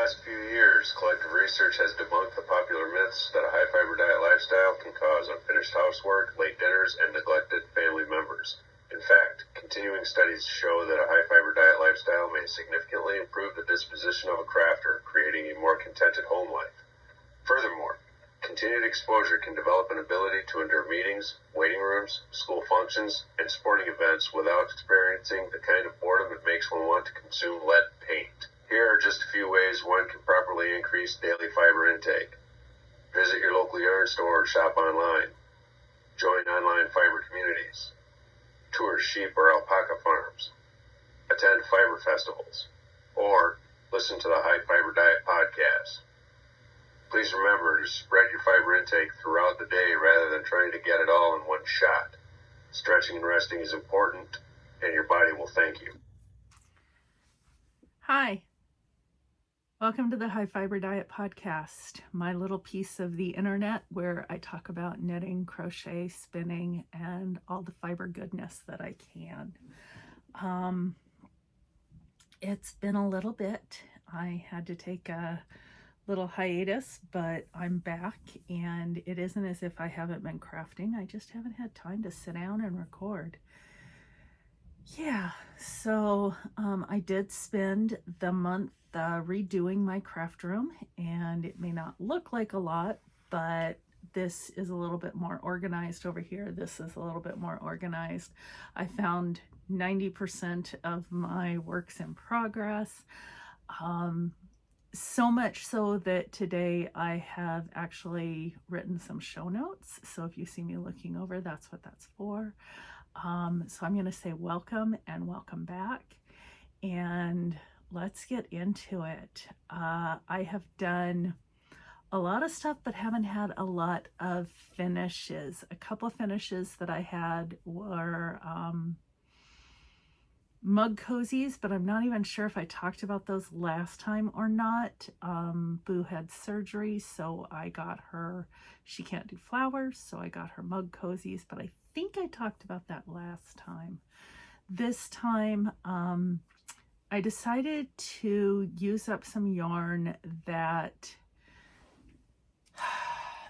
past few years, collective research has debunked the popular myths that a high-fiber diet lifestyle can cause unfinished housework, late dinners, and neglected family members. In fact, continuing studies show that a high-fiber diet lifestyle may significantly improve the disposition of a crafter, creating a more contented home life. Furthermore, continued exposure can develop an ability to endure meetings, waiting rooms, school functions, and sporting events without experiencing the kind of boredom it makes one want to consume lead paint. Here are just a few ways one can properly increase daily fiber intake. Visit your local yarn store or shop online. Join online fiber communities. Tour sheep or alpaca farms. Attend fiber festivals. Or listen to the High Fiber Diet podcast. Please remember to spread your fiber intake throughout the day rather than trying to get it all in one shot. Stretching and resting is important, and your body will thank you. Hi. Welcome to the High Fiber Diet podcast, my little piece of the internet where I talk about knitting, crochet, spinning, and all the fiber goodness that I can. It's been a little bit. I had to take a little hiatus, but I'm back, and it isn't as if I haven't been crafting. I just haven't had time to sit down and record. Yeah, so I did spend the month redoing my craft room, and it may not look like a lot, but this is a little bit more organized over here. This is a little bit more organized. I found 90% of my works in progress. So much so that today I have actually written some show notes. So if you see me looking over, that's what that's for. So I'm going to say welcome and welcome back, and let's get into it. I have done a lot of stuff, but haven't had a lot of finishes. A couple of finishes that I had were mug cozies, but I'm not even sure if I talked about those last time or not. Boo had surgery, so I got her, she can't do flowers, so I got her mug cozies, but I think I talked about that last time. This time, I decided to use up some yarn that,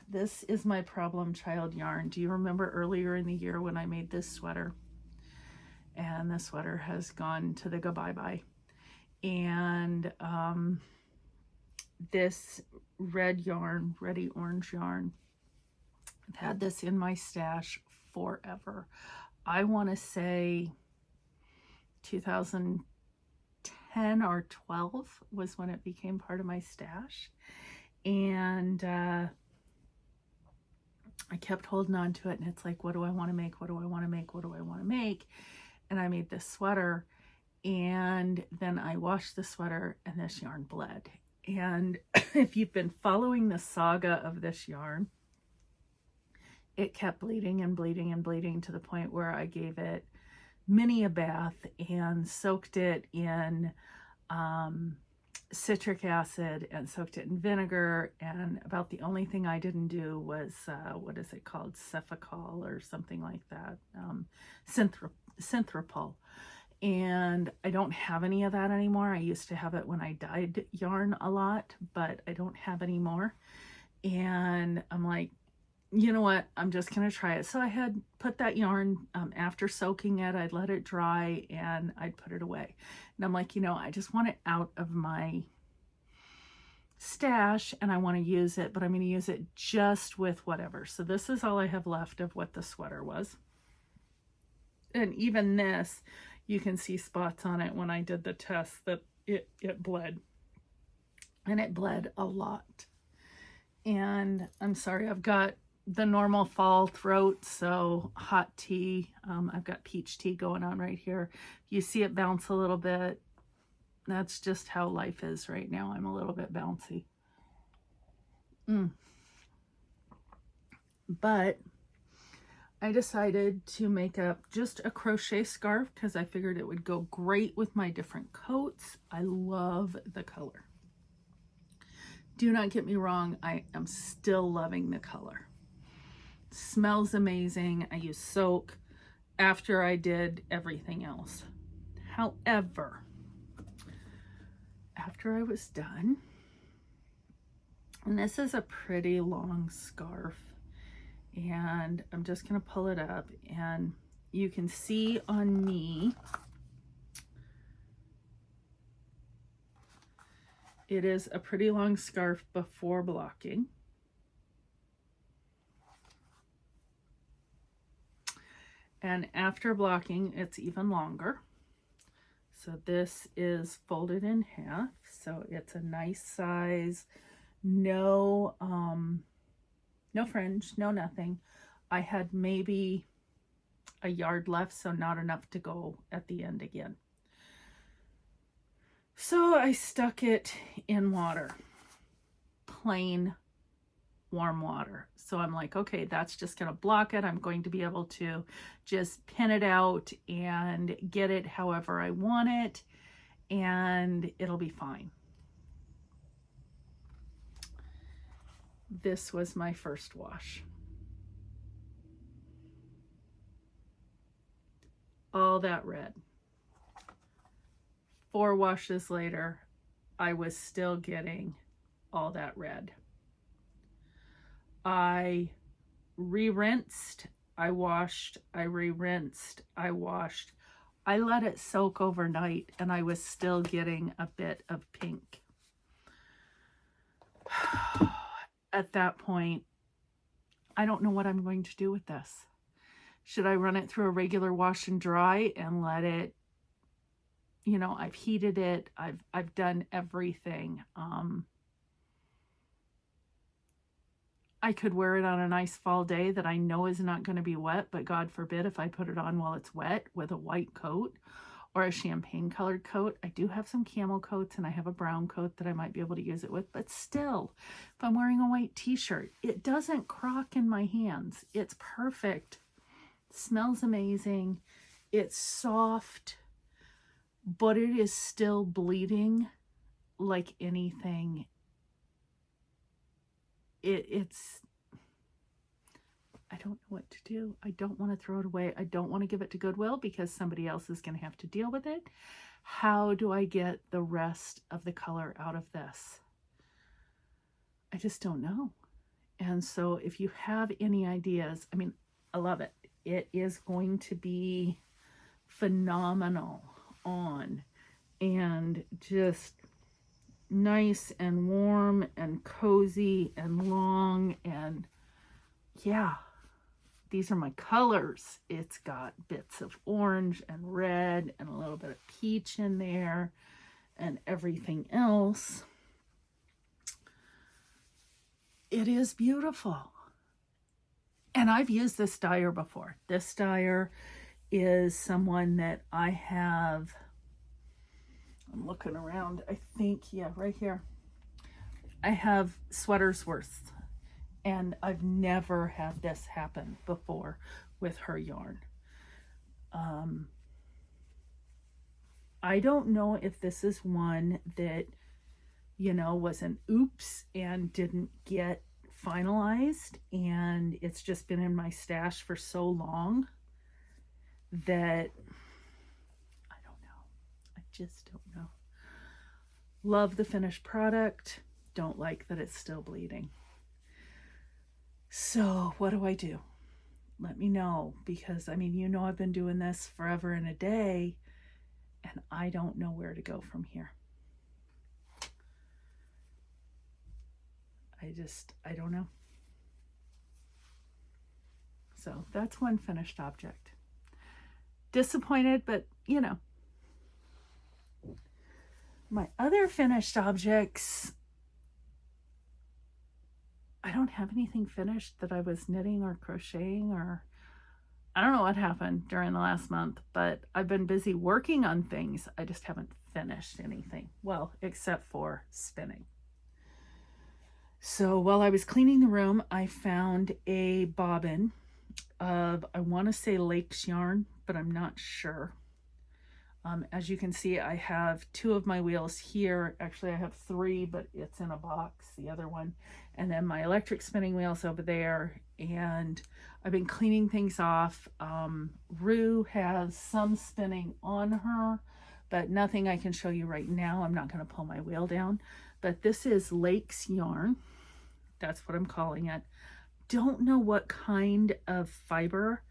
this is my problem child yarn. Do you remember earlier in the year when I made this sweater? And the sweater has gone to the goodbye-bye. And this red yarn, Ready Orange yarn, I've had this in my stash forever. I want to say 2010 or 12 was when it became part of my stash. And I kept holding on to it, and it's like, what do I want to make? What do I want to make? What do I want to make? And I made this sweater, and then I washed the sweater, and this yarn bled. And if you've been following the saga of this yarn, it kept bleeding and bleeding and bleeding to the point where I gave it many a bath and soaked it in citric acid and soaked it in vinegar, and about the only thing I didn't do was what is it called, Cephacol or something like that, Synthropol. And I don't have any of that anymore. I used to have it when I dyed yarn a lot, but I don't have any more. And I'm like, you know what, I'm just gonna try it. So I had put that yarn, after soaking it, I'd let it dry and I'd put it away. And I'm like, you know, I just want it out of my stash and I want to use it, but I'm going to use it just with whatever. So this is all I have left of what the sweater was. And even this, you can see spots on it when I did the test that it bled. And it bled a lot. And I'm sorry, I've got the normal fall throat, so hot tea. I've got peach tea going on right here. You see it bounce a little bit. That's just how life is right now. I'm a little bit bouncy. But I decided to make up just a crochet scarf because I figured it would go great with my different coats. I love the color. Do not get me wrong, I am still loving the color. Smells amazing. I used soak after I did everything else. However, after I was done, And this is a pretty long scarf. And I'm just going to pull it up, and you can see on me, it is a pretty long scarf before blocking. And after blocking, it's even longer. So this is folded in half. So it's a nice size. No, no fringe, no nothing. I had maybe a yard left, so not enough to go at the end again. So I stuck it in water, plain warm water. So I'm like, okay, that's just going to block it. I'm going to be able to just pin it out and get it however I want it, and it'll be fine. This was my first wash. All that red. 4 washes later, I was still getting all that red. I re-rinsed, I washed, I re-rinsed, I washed. I let it soak overnight, and I was still getting a bit of pink. At that point, I don't know what I'm going to do with this. Should I run it through a regular wash and dry and let it, you know, I've heated it, I've done everything. I could wear it on a nice fall day that I know is not going to be wet, but God forbid if I put it on while it's wet with a white coat or a champagne colored coat. I do have some camel coats, and I have a brown coat that I might be able to use it with, but still, if I'm wearing a white t-shirt, it doesn't crock in my hands. It's perfect. It smells amazing. It's soft, but it is still bleeding like anything. It's, I don't know what to do. I don't want to throw it away. I don't want to give it to Goodwill because somebody else is going to have to deal with it. How do I get the rest of the color out of this? I just don't know. And so if you have any ideas, I mean, I love it. It is going to be phenomenal on, and just nice and warm and cozy and long. And yeah, these are my colors. It's got bits of orange and red and a little bit of peach in there and everything else. It is beautiful. And I've used this dyer before. This dyer is someone that I have, I'm looking around, I think, yeah, right here. I have sweaters worth, and I've never had this happen before with her yarn. I don't know if this is one that, you know, was an oops and didn't get finalized, and it's just been in my stash for so long that I don't know. I just don't know. Love the finished product. Don't like that it's still bleeding. So what do I do? Let me know, because I mean, you know, I've been doing this forever and a day, and I don't know where to go from here. I don't know. So that's one finished object. Disappointed, but you know. My other finished objects, I don't have anything finished that I was knitting or crocheting, or I don't know what happened during the last month, but I've been busy working on things. I just haven't finished anything. Well, except for spinning. So while I was cleaning the room, I found a bobbin of, I want to say Lake's yarn, but I'm not sure. As you can see, I have 2 of my wheels here. Actually, I have 3, but it's in a box, the other one. And then my electric spinning wheels over there. And I've been cleaning things off. Rue has some spinning on her, but nothing I can show you right now. I'm not going to pull my wheel down. But this is Lake's yarn. That's what I'm calling it. Don't know what kind of fiber.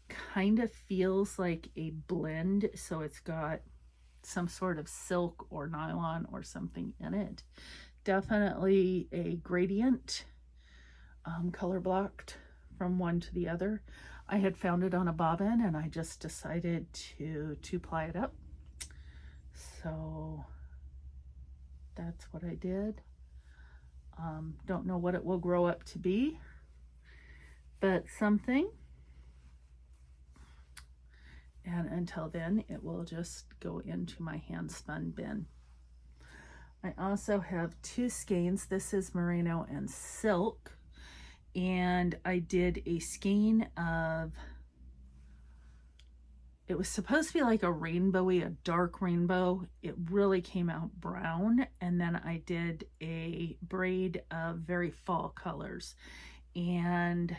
Kind of feels like a blend, so it's got some sort of silk or nylon or something in it. Definitely a gradient, color blocked from one to the other. I had found it on a bobbin and I just decided to two-ply it up. So that's what I did. Don't know what it will grow up to be, but something. And until then, it will just go into my hand spun bin. I also have 2 skeins. This is merino and silk. And I did a skein of, it was supposed to be like a rainbowy, a dark rainbow. It really came out brown. And then I did a braid of very fall colors. And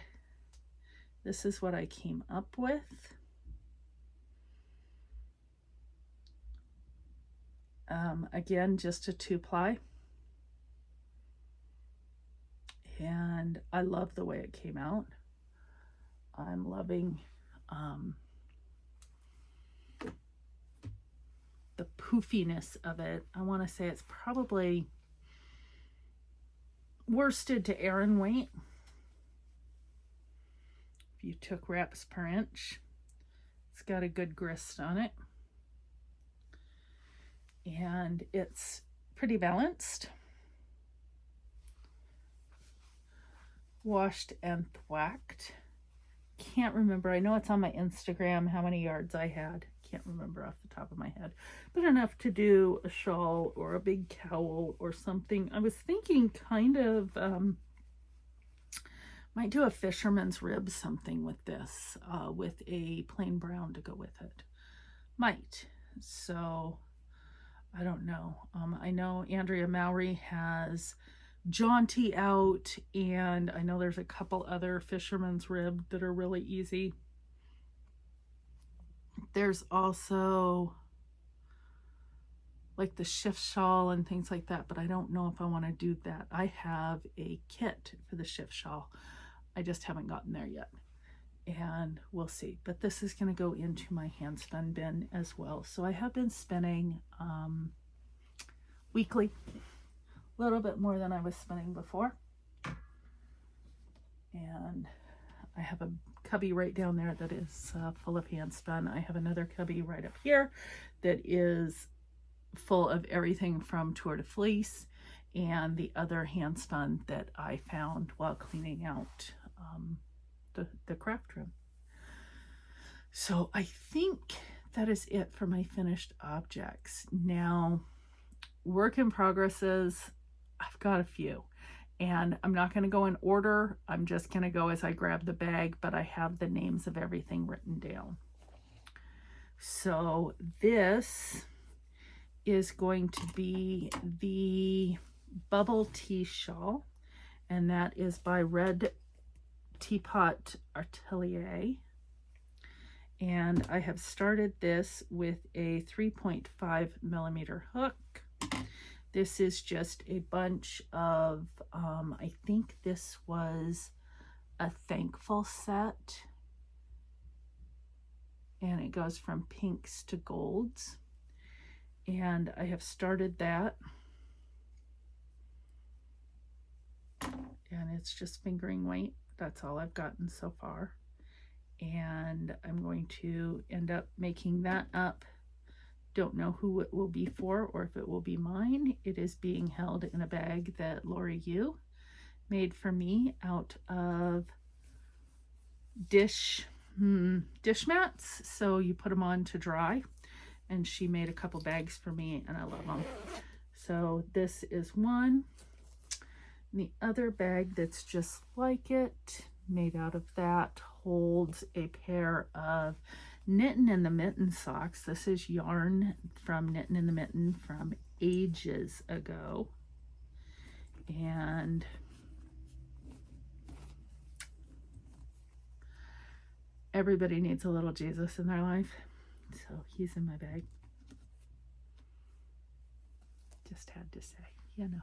this is what I came up with. Again, just a 2-ply. And I love the way it came out. I'm loving the poofiness of it. I want to say it's probably worsted to Aran weight. If you took wraps per inch, it's got a good grist on it. And it's pretty balanced. Washed and thwacked. Can't remember. I know it's on my Instagram how many yards I had. Can't remember off the top of my head. But enough to do a shawl or a big cowl or something. I was thinking kind of might do a fisherman's rib something with this, with a plain brown to go with it. Might. So I don't know. I know Andrea Mowry has Jaunty out, and I know there's a couple other fisherman's rib that are really easy. There's also like the shift shawl and things like that, but I don't know if I want to do that. I have a kit for the shift shawl. I just haven't gotten there yet, and we'll see. But this is going to go into my hand spun bin as well. So I have been spinning weekly, a little bit more than I was spinning before. And I have a cubby right down there that is full of hand spun. I have another cubby right up here that is full of everything from Tour de Fleece and the other hand spun that I found while cleaning out the craft room. So I think that is it for my finished objects. Now, work in progresses, I've got a few, and I'm not going to go in order. I'm just going to go as I grab the bag, but I have the names of everything written down. So this is going to be the Bubble Tea Shawl, and that is by Red Teapot Atelier. And I have started this with a 3.5 millimeter hook. This is just a bunch of, I think this was a Thankful set. And it goes from pinks to golds. And I have started that. And it's just fingering weight. That's all I've gotten so far. And I'm going to end up making that up. Don't know who it will be for or if it will be mine. It is being held in a bag that Lori Yu made for me out of dish mats. So you put them on to dry, and she made a couple bags for me, and I love them. So this is one. And the other bag that's just like it, made out of that, holds a pair of Knittin' in the Mitten socks. This is yarn from Knittin' in the Mitten from ages ago. And everybody needs a little Jesus in their life. So he's in my bag. Just had to say, you know.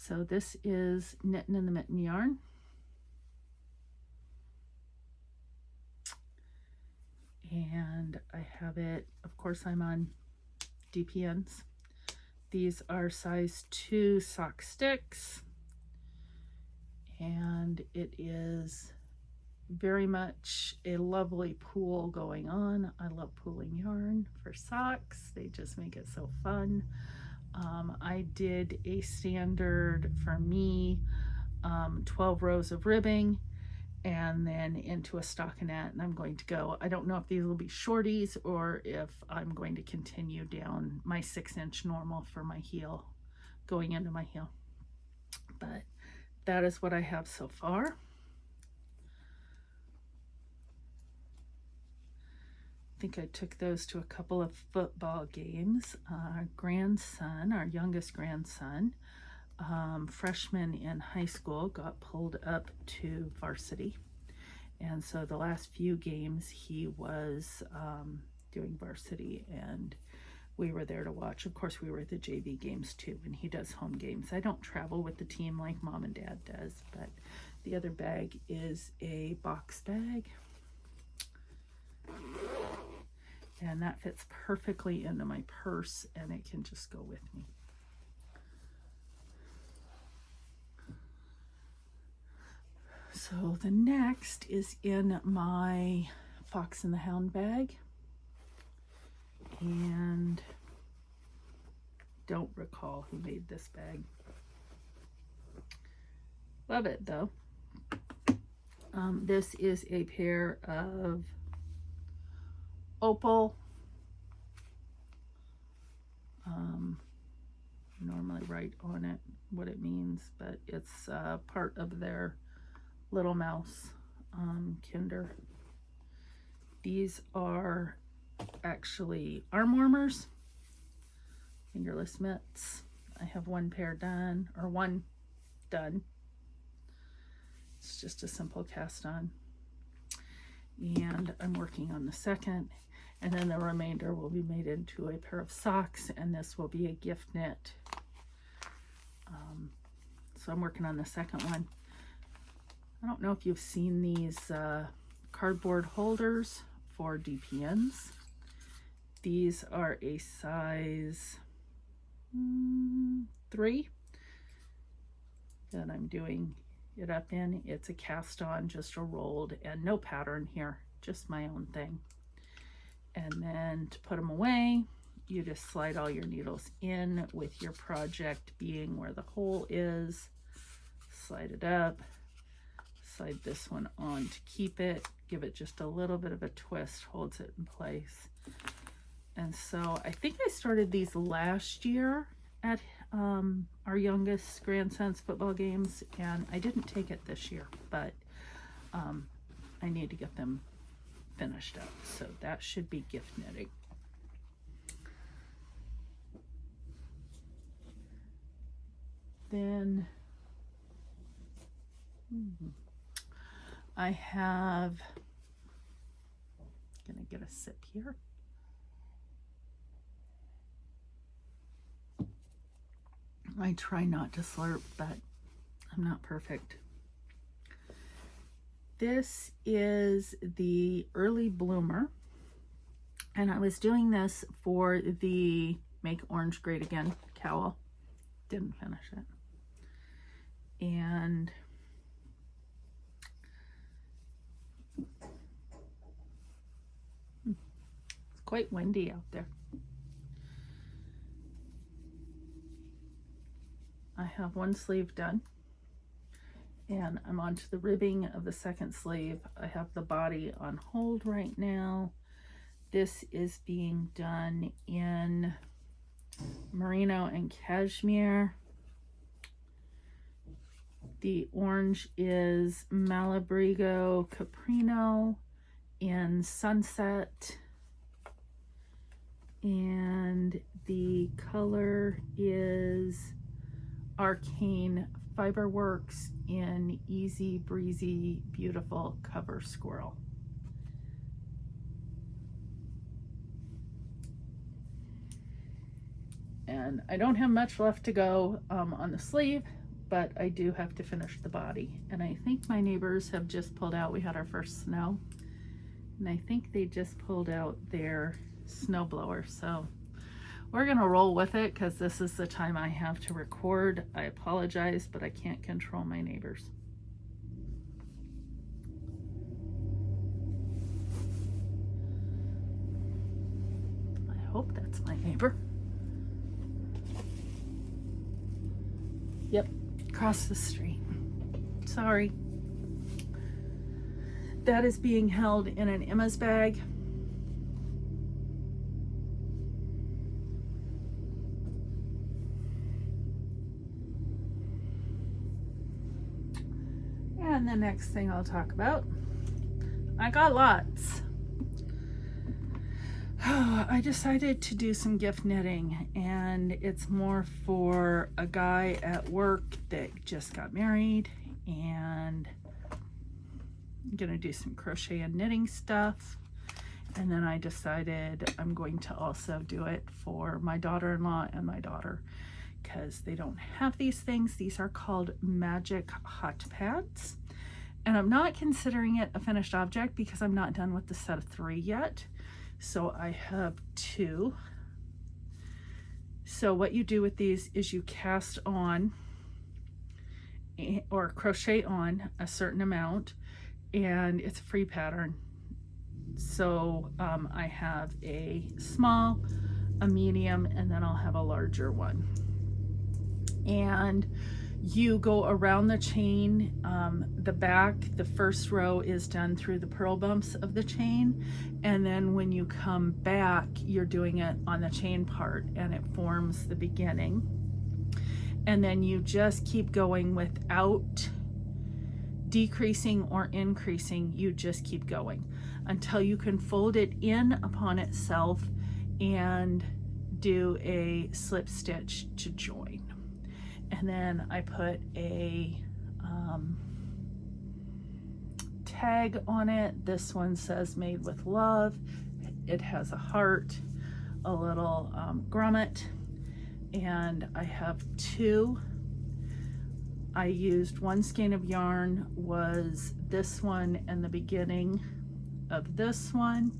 So this is Knitting in the Mitten yarn. And I have it, of course I'm on DPNs. These are size 2 sock sticks. And it is very much a lovely pool going on. I love pooling yarn for socks. They just make it so fun. I did a standard for me 12 rows of ribbing and then into a stockinette, and I'm going to go, I don't know if these will be shorties or if I'm going to continue down my 6-inch normal for my heel, going into my heel. But that is what I have so far. I think I took those to a couple of football games. Our grandson, our youngest grandson, freshman in high school, got pulled up to varsity. And so the last few games he was doing varsity, and we were there to watch. Of course, we were at the JV games too, and he does home games. I don't travel with the team like mom and dad does, but the other bag is a box bag. And that fits perfectly into my purse, and it can just go with me. So the next is in my Fox and the Hound bag. And don't recall who made this bag. Love it though. This is a pair of opal. Normally write on it what it means, but it's part of their Little Mouse Kinder. These are actually arm warmers, fingerless mitts. I have one pair done, or one done. It's just a simple cast on. And I'm working on the second, and then the remainder will be made into a pair of socks, and this will be a gift knit. So I'm working on the second one. I don't know if you've seen these cardboard holders for DPNs. These are a size 3 that I'm doing it up in. It's a cast on, just a rolled, and no pattern here, just my own thing. And then to put them away, you just slide all your needles in, with your project being where the hole is. Slide it up, slide this one on to keep it, give it just a little bit of a twist, holds it in place. And so I think I started these last year at our youngest grandson's football games, and I didn't take it this year, but I need to get them finished up. So that should be gift knitting. Then I have, gonna get a sip here. I try not to slurp, but I'm not perfect. This is the Early Bloomer, and I was doing this for the Make Orange Great Again cowl. Didn't finish it. And it's quite windy out there. I have one sleeve done, and I'm on to the ribbing of the second sleeve. I have the body on hold right now. This is being done in Merino and Cashmere. The orange is Malabrigo Caprino in Sunset, and the color is Arcane Fiberworks in Easy Breezy Beautiful Cover Squirrel. And I don't have much left to go on the sleeve, but I do have to finish the body. And I think my neighbors have just pulled out, we had our first snow, and I think they just pulled out their snow blower. So we're gonna roll with it because this is the time I have to record. I apologize, but I can't control my neighbors. I hope that's my neighbor. Yep, across the street. Sorry. That is being held in an Emma's bag. And the next thing I'll talk about, I got lots. I decided to do some gift knitting, and it's more for a guy at work that just got married, and I'm gonna do some crochet and knitting stuff. And then I decided I'm going to also do it for my daughter-in-law and my daughter, because they don't have these things. These are called magic hot pads, and I'm not considering it a finished object because I'm not done with the set of 3 yet. So I have 2. So what you do with these is you cast on or crochet on a certain amount, and it's a free pattern. So I have a small, a medium, and then I'll have a larger one. And you go around the chain. The back, the first row is done through the purl bumps of the chain, and then when you come back, you're doing it on the chain part, and it forms the beginning. And then you just keep going without decreasing or increasing. You just keep going until you can fold it in upon itself and do a slip stitch to join. And then I put a tag on it. This one says made with love. It has a heart, a little grommet, and I have 2. I used 1 skein of yarn, was this one and the beginning of this one,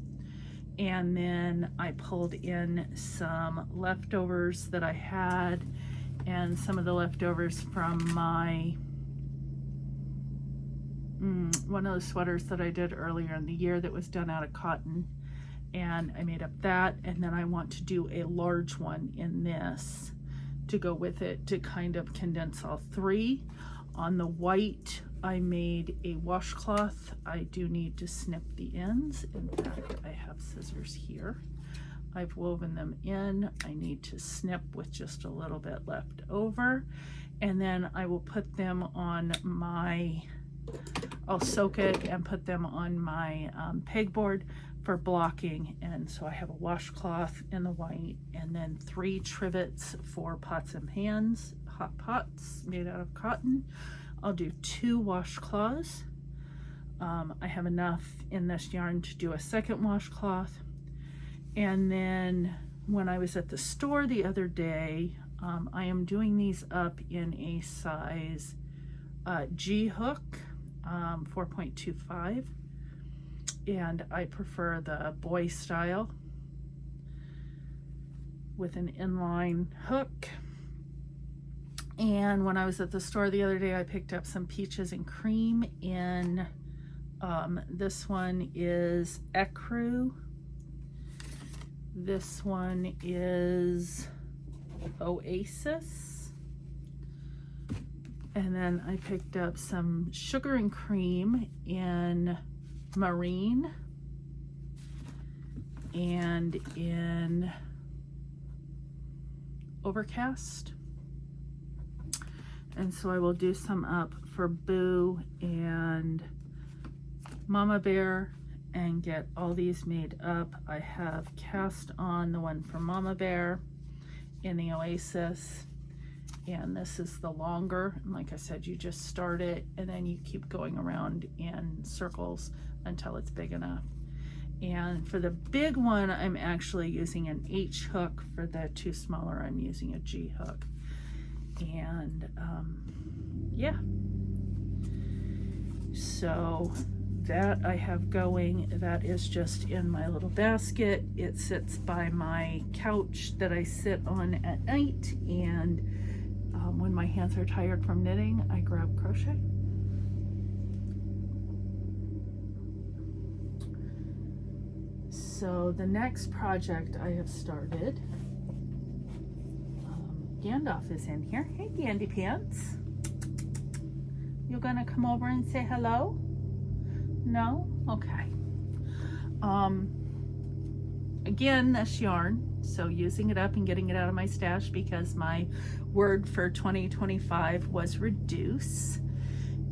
and then I pulled in some leftovers that I had, and some of the leftovers from my one of the sweaters that I did earlier in the year that was done out of cotton, and I made up that. And then I want to do a large one in this to go with it to kind of condense all 3. On the white, I made a washcloth. I do need to snip the ends. In fact, I have scissors here. I've woven them in. I need to snip with just a little bit left over, and then I will put them on my, I'll soak it and put them on my pegboard for blocking. And so I have a washcloth in the white, and then 3 trivets for pots and pans, hot pots made out of cotton. I'll do 2 washcloths. I have enough in this yarn to do a second washcloth. And then when I was at the store the other day, I am doing these up in a size G hook, 4.25, and I prefer the boy style with an inline hook. And when I was at the store the other day, I picked up some peaches and cream in, this one is Ecru. This one is Oasis. And then I picked up some sugar and cream in Marine and in Overcast. And so I will do some up for Boo and Mama Bear and get all these made up. I have cast on the one for Mama Bear in the Oasis, and this is the longer. And like I said, you just start it and then you keep going around in circles until it's big enough. And for the big one, I'm actually using an H hook. For the 2 smaller, I'm using a G hook. And yeah, so that I have going. That is just in my little basket. It sits by my couch that I sit on at night, and when my hands are tired from knitting, I grab crochet. So the next project I have started, Gandalf is in here. Hey, Dandy Pants. You gonna come over and say hello? No? Okay. Again, this yarn, so using it up and getting it out of my stash because my word for 2025 was reduce.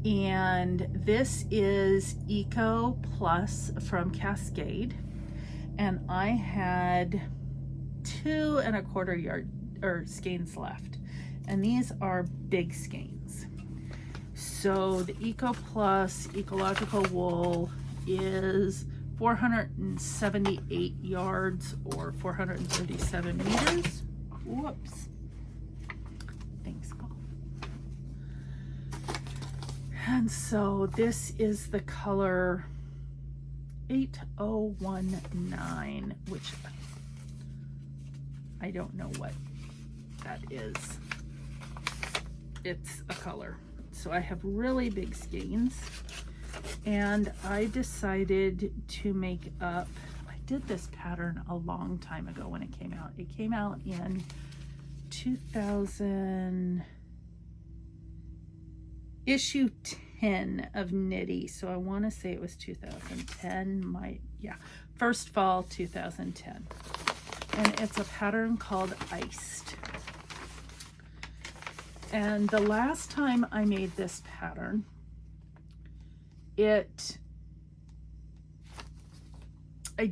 And this is Eco Plus from Cascade. And I had 2 1/4 yard or skeins left. And these are big skeins. So the Eco Plus ecological wool is 478 yards or 437 meters. Whoops. Thanks, Paul. And so this is the color 8019, which I don't know what that is. It's a color. So I have really big skeins, and I decided to make up, I did this pattern a long time ago when it came out. It came out in 2000, issue 10 of Knitty. So I want to say it was 2010, first fall 2010. And it's a pattern called Iced. And the last time I made this pattern, I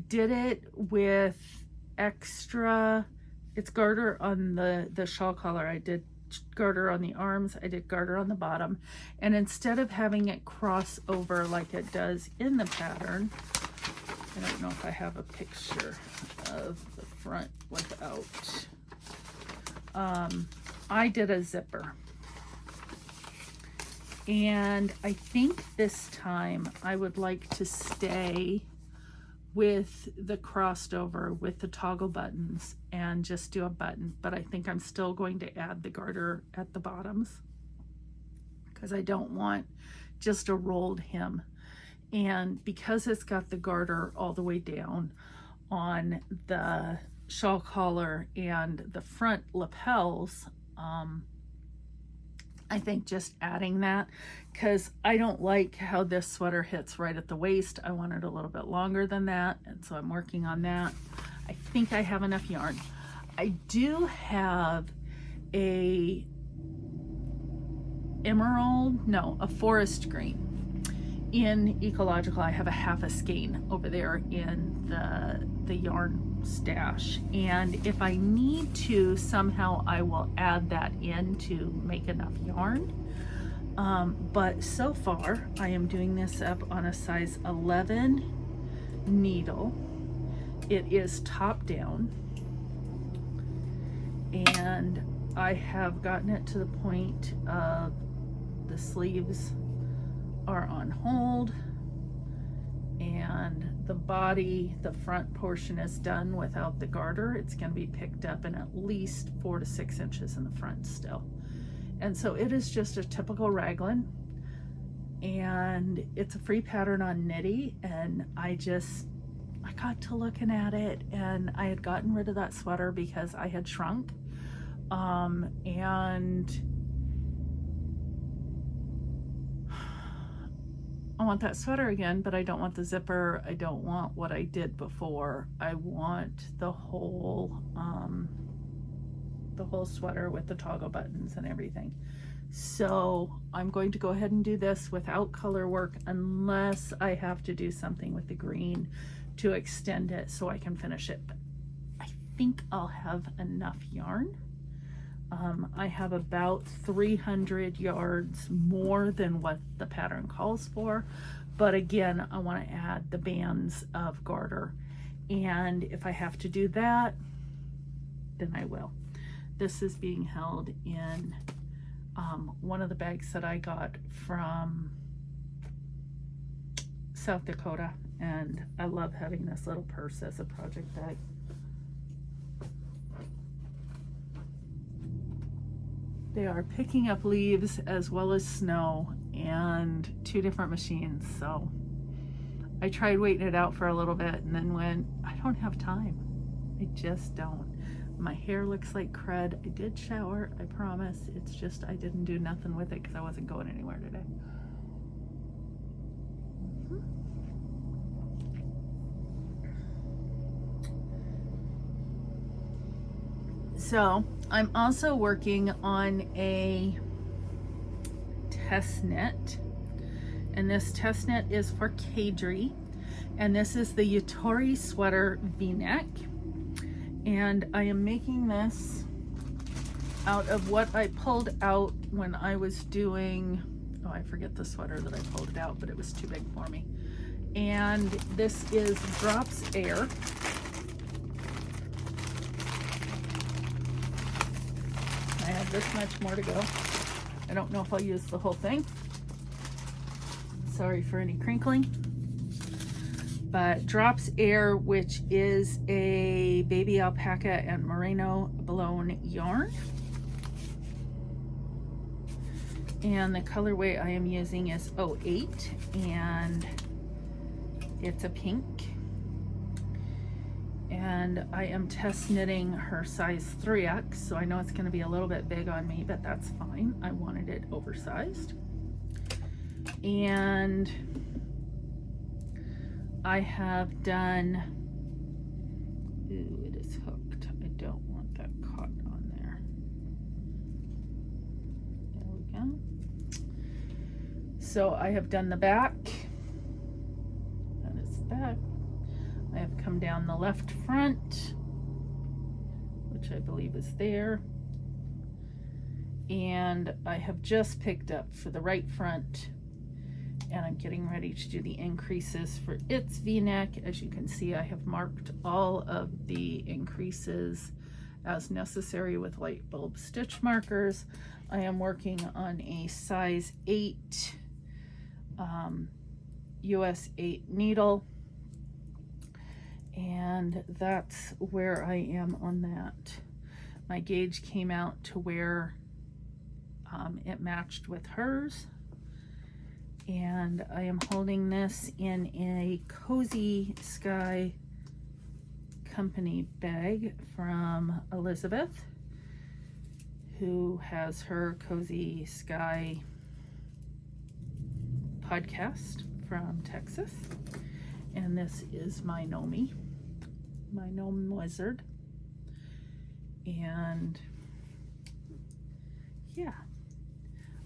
did it with extra, it's garter on the shawl collar. I did garter on the arms, I did garter on the bottom, and instead of having it cross over like it does in the pattern, I don't know if I have a picture of the front without, I did a zipper. And I think this time I would like to stay with the crossed over with the toggle buttons and just do a button, but I think I'm still going to add the garter at the bottoms because I don't want just a rolled hem. And because it's got the garter all the way down on the shawl collar and the front lapels, I think just adding that, because I don't like how this sweater hits right at the waist. I want it a little bit longer than that, and so I'm working on that. I think I have enough yarn. I do have a forest green in ecological. I have a half a skein over there in the yarn stash, and if I need to, somehow I will add that in to make enough yarn. But so far I am doing this up on a size 11 needle. It is top down, and I have gotten it to the point of the sleeves are on hold, and the body, the front portion is done without the garter. It's going to be picked up in at least 4 to 6 inches in the front still. And so it is just a typical raglan, and it's a free pattern on Knitty, and I got to looking at it, and I had gotten rid of that sweater because I had shrunk, and I want that sweater again, but I don't want the zipper. I don't want what I did before. I want the whole sweater with the toggle buttons and everything. So I'm going to go ahead and do this without color work, unless I have to do something with the green to extend it so I can finish it. But I think I'll have enough yarn. I have about 300 yards more than what the pattern calls for, but again, I want to add the bands of garter, and if I have to do that, then I will. This is being held in one of the bags that I got from South Dakota, and I love having this little purse as a project bag. They are picking up leaves as well as snow, and 2 different machines, so I tried waiting it out for a little bit and then went, I don't have time. I just don't. My hair looks like crud. I did shower, I promise. It's just I didn't do nothing with it because I wasn't going anywhere today. So I'm also working on a test knit, and this test knit is for Kadri, and this is the Yutori Sweater V-neck, and I am making this out of what I pulled out when I was doing, oh, I forget the sweater that I pulled it out, but it was too big for me. And this is Drops Air. I have this much more to go. I don't know if I'll use the whole thing. Sorry for any crinkling. But Drops Air, which is a baby alpaca and merino blown yarn. And the colorway I am using is 08, and it's a pink. And I am test knitting her size 3X, so I know it's going to be a little bit big on me, but that's fine. I wanted it oversized. And I have done, ooh, it is hooked. I don't want that caught on there. There we go. So I have done the back. That is the back. I have come down the left front, which I believe is there. And I have just picked up for the right front, and I'm getting ready to do the increases for its V-neck. As you can see, I have marked all of the increases as necessary with light bulb stitch markers. I am working on a size 8 US 8 needle, and that's where I am on that. My gauge came out to where it matched with hers, and I am holding this in a Cozy Sky company bag from Elizabeth, who has her Cozy Sky podcast from Texas. And this is my Nomi, my gnome wizard. And yeah,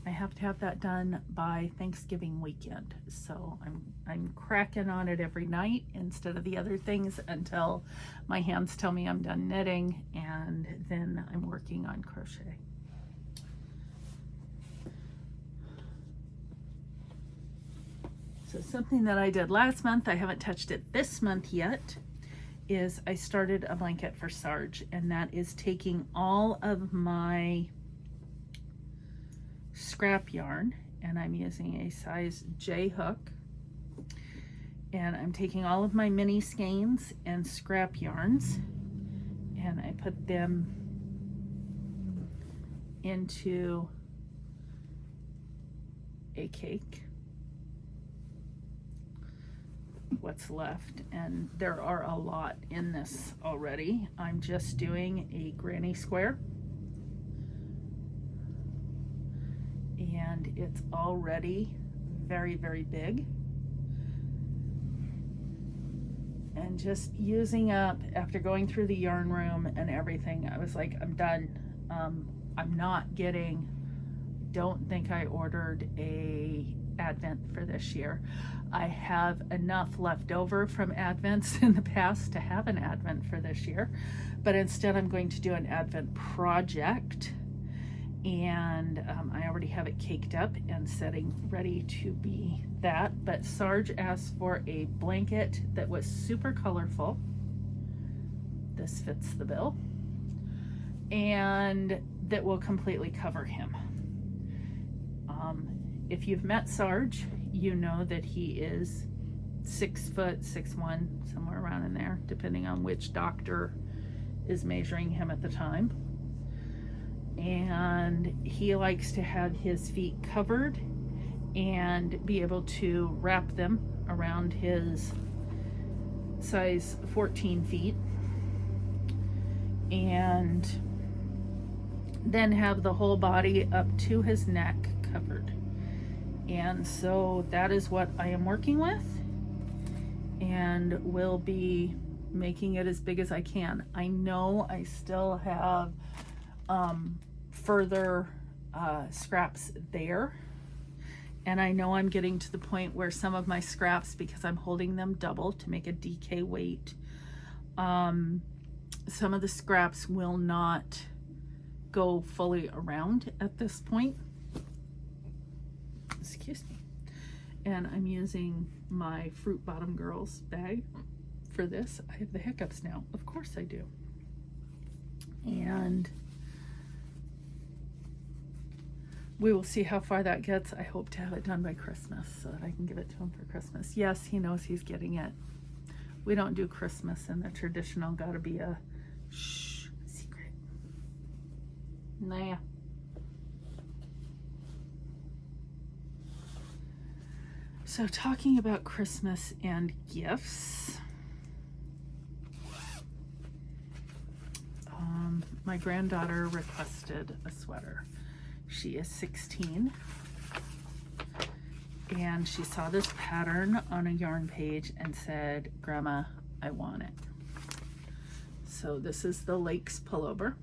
I have to have that done by Thanksgiving weekend. So I'm cracking on it every night instead of the other things until my hands tell me I'm done knitting, and then I'm working on crochet. So something that I did last month, I haven't touched it this month yet, is I started a blanket for Sarge, and that is taking all of my scrap yarn, and I'm using a size J hook, and I'm taking all of my mini skeins and scrap yarns, and I put them into a cake, what's left, and there are a lot in this already. I'm just doing a granny square, and it's already very, very big. And just using up, after going through the yarn room and everything, I was like, I'm done. I'm not getting, don't think I ordered a Advent for this year. I have enough left over from Advents in the past to have an Advent for this year, but instead I'm going to do an Advent project, and I already have it caked up and setting ready to be that. But Sarge asked for a blanket that was super colorful. This fits the bill, and that will completely cover him. if you've met Sarge, you know that he is 6 foot, 6'1", somewhere around in there, depending on which doctor is measuring him at the time. And he likes to have his feet covered and be able to wrap them around his size 14 feet and then have the whole body up to his neck covered. And so that is what I am working with, and will be making it as big as I can. I know I still have further scraps there, and I know I'm getting to the point where some of my scraps, because I'm holding them double to make a DK weight, some of the scraps will not go fully around at this point. Excuse me. And I'm using my Fruit Bottom Girls bag for this. I have the hiccups now. Of course I do. And we will see how far that gets. I hope to have it done by Christmas so that I can give it to him for Christmas. Yes, he knows he's getting it. We don't do Christmas in the traditional, gotta be a shh secret. Nah. So talking about Christmas and gifts, my granddaughter requested a sweater. She is 16, and she saw this pattern on a yarn page and said, "Grandma, I want it." So this is the Lakes pullover.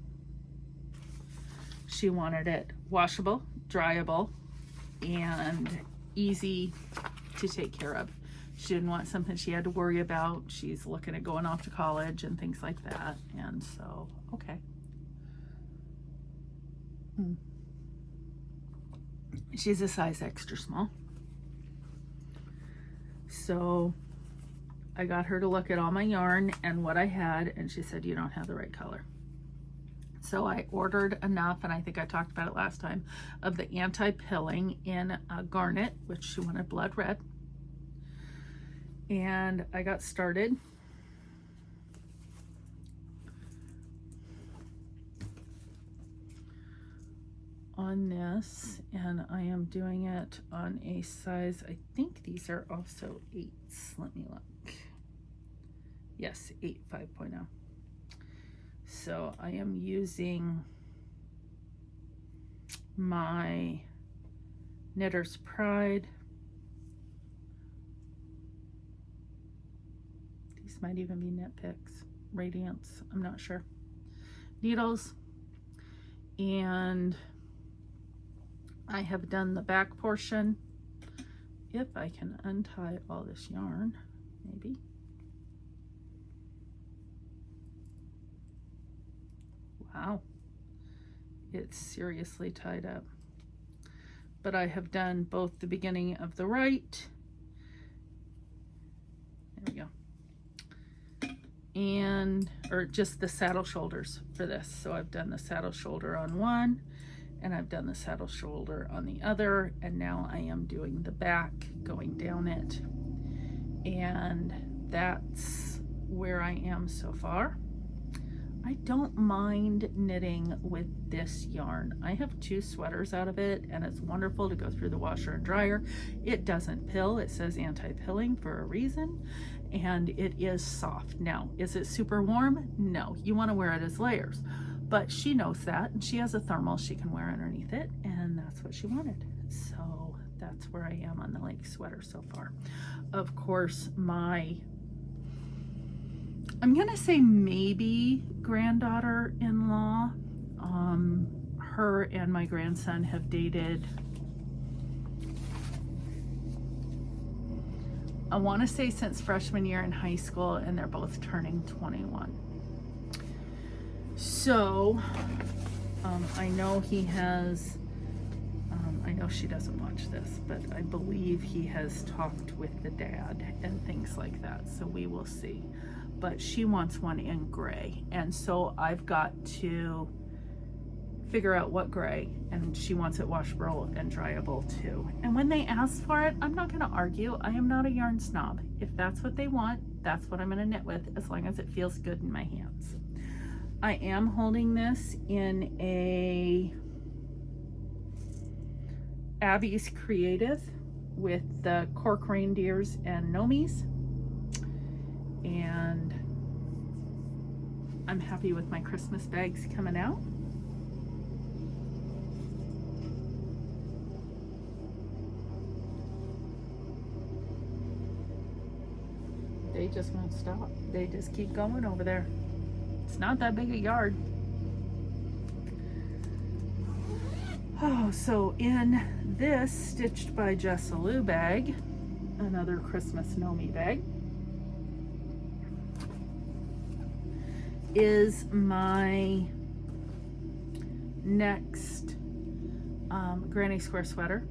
She wanted it washable, dryable, and easy to take care of. She didn't want something she had to worry about. She's looking at going off to college and things like that. And so, okay. She's a size extra small. So I got her to look at all my yarn and what I had, and she said, "You don't have the right color." So I ordered enough, and I think I talked about it last time, of the anti-pilling in a garnet, which she wanted blood red. And I got started. On this, and I am doing it on a size, I think these are also 8s. Let me look. Yes, 8 5.0. So I am using my Knitter's Pride. These might even be Knit Picks, Radiance, I'm not sure. Needles, and I have done the back portion. If I can untie all this yarn, maybe. Wow, it's seriously tied up. But I have done both the beginning of the right, there we go, and, or just the saddle shoulders for this. So I've done the saddle shoulder on one, and I've done the saddle shoulder on the other, and now I am doing the back, going down it, and that's where I am so far. I don't mind knitting with this yarn. I have 2 sweaters out of it, and it's wonderful to go through the washer and dryer. It doesn't pill. It says anti-pilling for a reason, and it is soft. Now, is it super warm? No, you want to wear it as layers. But she knows that, and she has a thermal she can wear underneath it, and that's what she wanted. So that's where I am on the Lake sweater so far. Of course, I'm gonna say maybe granddaughter-in-law, her and my grandson have dated, I want to say since freshman year in high school, and they're both turning 21. So I know he has, I know she doesn't watch this, but I believe he has talked with the dad and things like that, so we will see. But she wants one in gray, and so I've got to figure out what gray, and she wants it washable and dryable too. And when they ask for it, I'm not going to argue. I am not a yarn snob. If that's what they want, that's what I'm going to knit with, as long as it feels good in my hands. I am holding this in a Abby's Creative with the cork reindeers and nomies, and I'm happy with my Christmas bags coming out. They just won't stop. They just keep going over there. It's not that big a yard. Oh, so in this Stitched by Jessalou bag, another Christmas Nomi bag, is my next granny square sweater.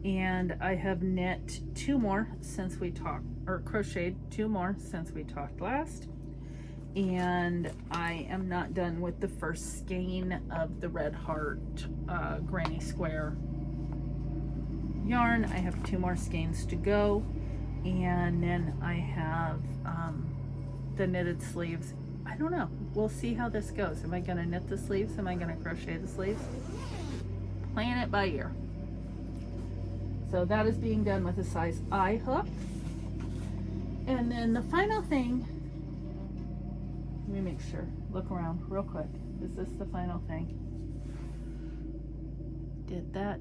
And I have knit 2 more since we talked, or crocheted 2 more since we talked last. And I am not done with the first skein of the Red Heart granny square yarn. I have 2 more skeins to go, and then I have the knitted sleeves. I don't know, we'll see how this goes. Am I going to knit the sleeves? Am I going to crochet the sleeves? Playing it by ear. So that is being done with a size I hook. And then the final thing, let me make sure, look around real quick. Is this the final thing? Did that.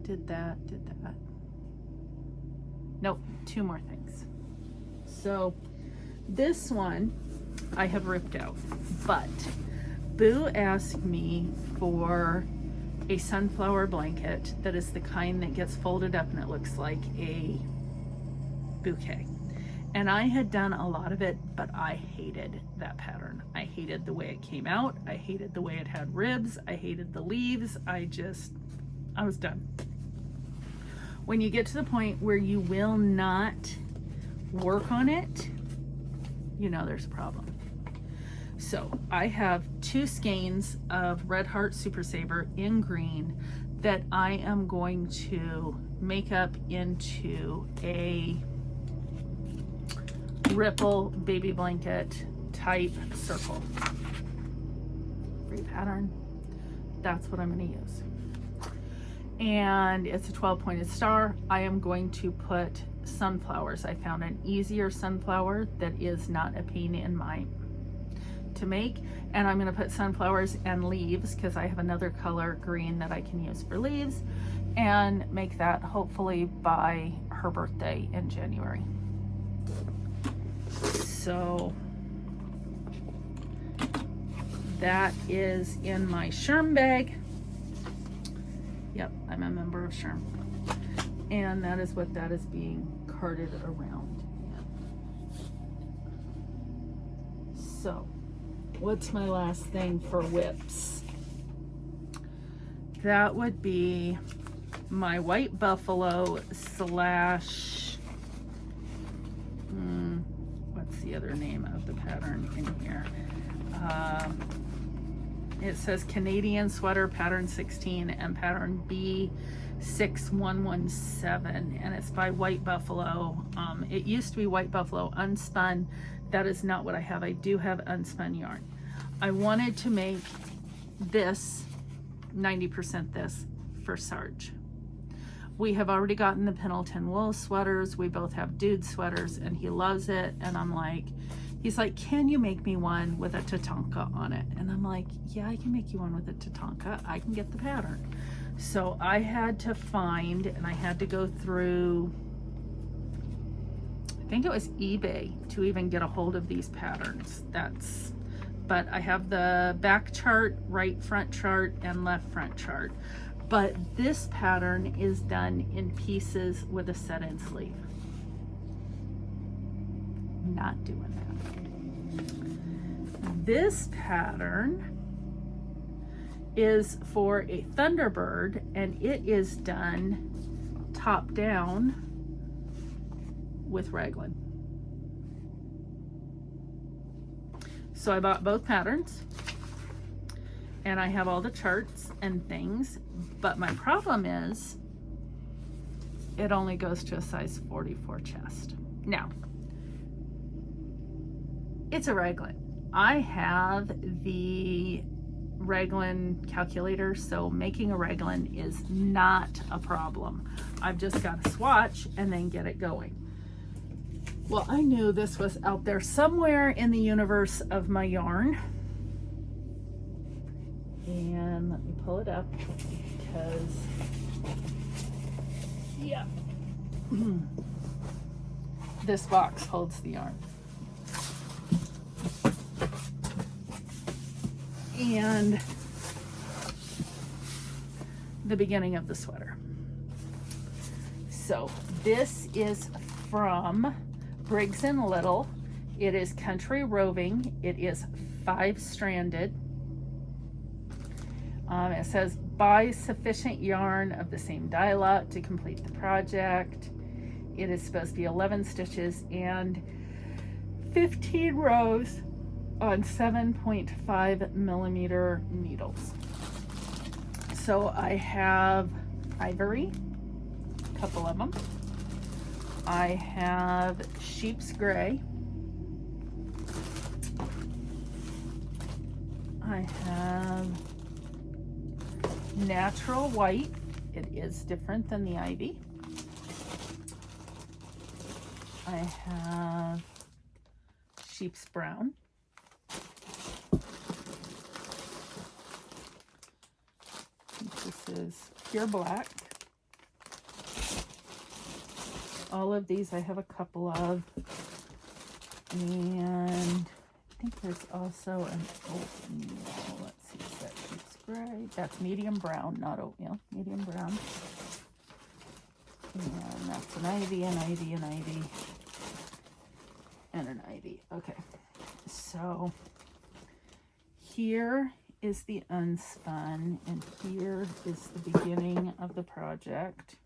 Nope, 2 more things. So this one I have ripped out, but Boo asked me for a sunflower blanket that is the kind that gets folded up and it looks like a bouquet. And I had done a lot of it, but I hated that pattern. I hated the way it came out. I hated the way it had ribs. I hated the leaves. I was done. When you get to the point where you will not work on it, you know there's a problem. So I have 2 skeins of Red Heart Super Saver in green that I am going to make up into a ripple baby blanket type circle. Free pattern. That's what I'm going to use. And it's a 12-pointed star. I am going to put sunflowers. I found an easier sunflower that is not a pain in my to make, and I'm going to put sunflowers and leaves because I have another color green that I can use for leaves, and make that hopefully by her birthday in January. So that is in my Sherm bag. Yep, I'm a member of Sherm, and that is what that is being carted around in. So what's my last thing for whips? That would be my white buffalo slash, what's the other name of the pattern in here? It says Canadian Sweater pattern 16 and pattern B6117, and it's by White Buffalo. It used to be White Buffalo unspun. That is not what I have. I do have unspun yarn. I wanted to make this 90% this for Sarge. We have already gotten the Pendleton wool sweaters. We both have dude sweaters and he loves it. And I'm like, he's like, can you make me one with a tatanka on it? And I'm like, yeah, I can make you one with a tatanka. I can get the pattern. So I had to find, and I had to go through, I think it was eBay to even get a hold of these patterns. But I have the back chart, right front chart, and left front chart. But this pattern is done in pieces with a set-in sleeve. Not doing that. This pattern is for a Thunderbird, and it is done top down with raglan. So I bought both patterns, and I have all the charts and things, but my problem is it only goes to a size 44 chest. Now, it's a raglan. I have the raglan calculator, so making a raglan is not a problem. I've just got to swatch and then get it going. Well, I knew this was out there somewhere in the universe of my yarn. And let me pull it up because, yeah, this box holds the yarn. And the beginning of the sweater. So this is from Briggs & Little. It is country roving. It is 5-stranded. It says buy sufficient yarn of the same dye lot to complete the project. It is supposed to be 11 stitches and 15 rows on 7.5 millimeter needles. So I have ivory, a couple of them. I have sheep's gray. I have natural white. It is different than the ivy. I have sheep's brown. This is pure black. All of these I have a couple of. And I think there's also an oatmeal. Let's see, is that sheep's gray? That's medium brown, not oatmeal. Medium brown. And that's an ivy, an ivy, an ivy, and an ivy. Okay, so here is the unspun, and here is the beginning of the project.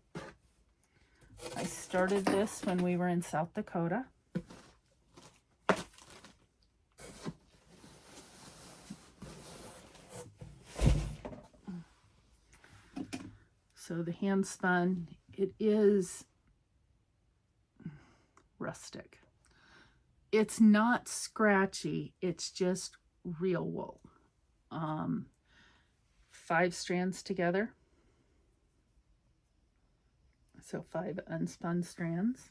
I started this when we were in South Dakota. So the hand spun, it is rustic. It's not scratchy, it's just real wool. 5 strands together. So 5 unspun strands.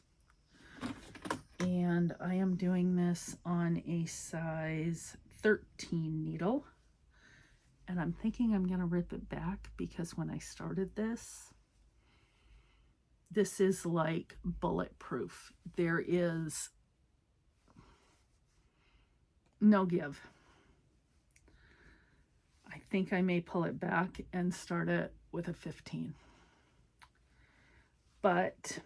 And I am doing this on a size 13 needle. And I'm thinking I'm going to rip it back because when I started this, this is like bulletproof. There is no give. I think I may pull it back and start it with a 15. But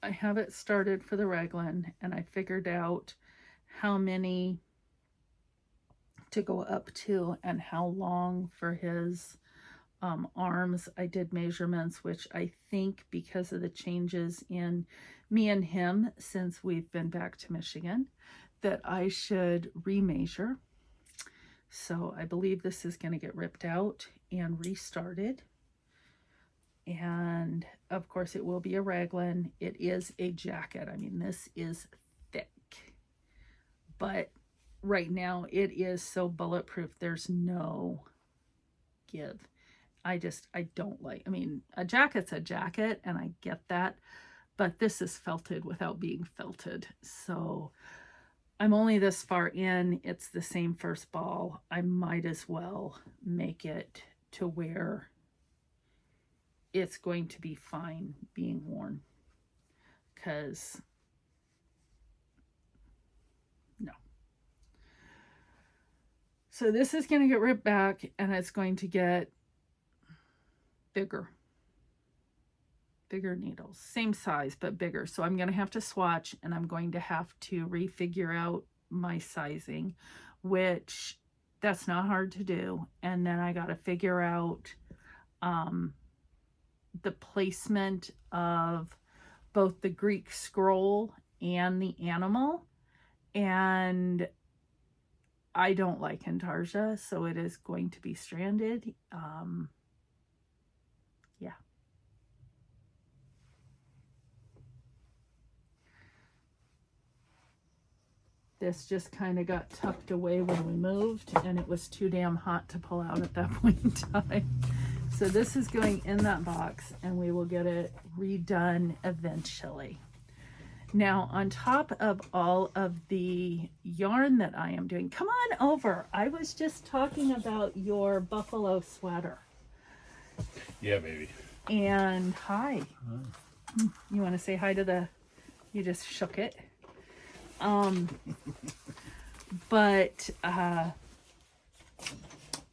I have it started for the raglan, and I figured out how many to go up to and how long for his arms. I did measurements, which I think because of the changes in me and him since we've been back to Michigan, that I should remeasure. So I believe this is going to get ripped out and restarted. And of course it will be a raglan. It is a jacket. I mean, this is thick, but right now it is so bulletproof. There's no give. I don't like, I mean, a jacket's a jacket and I get that, but this is felted without being felted. So I'm only this far in. It's the same first ball. I might as well make it to where it's going to be fine being worn, because no. So this is going to get ripped back and it's going to get bigger needles, same size but bigger. So I'm going to have to swatch, and I'm going to have to refigure out my sizing, which that's not hard to do. And then I got to figure out the placement of both the Greek scroll and the animal, and I don't like intarsia, so it is going to be stranded. Yeah. This just kind of got tucked away when we moved, and it was too damn hot to pull out at that point in time. So this is going in that box, and we will get it redone eventually. Now, on top of all of the yarn that I am doing, come on over. I was just talking about your buffalo sweater. Yeah, baby. And hi. You want to say hi to the, you just shook it. But,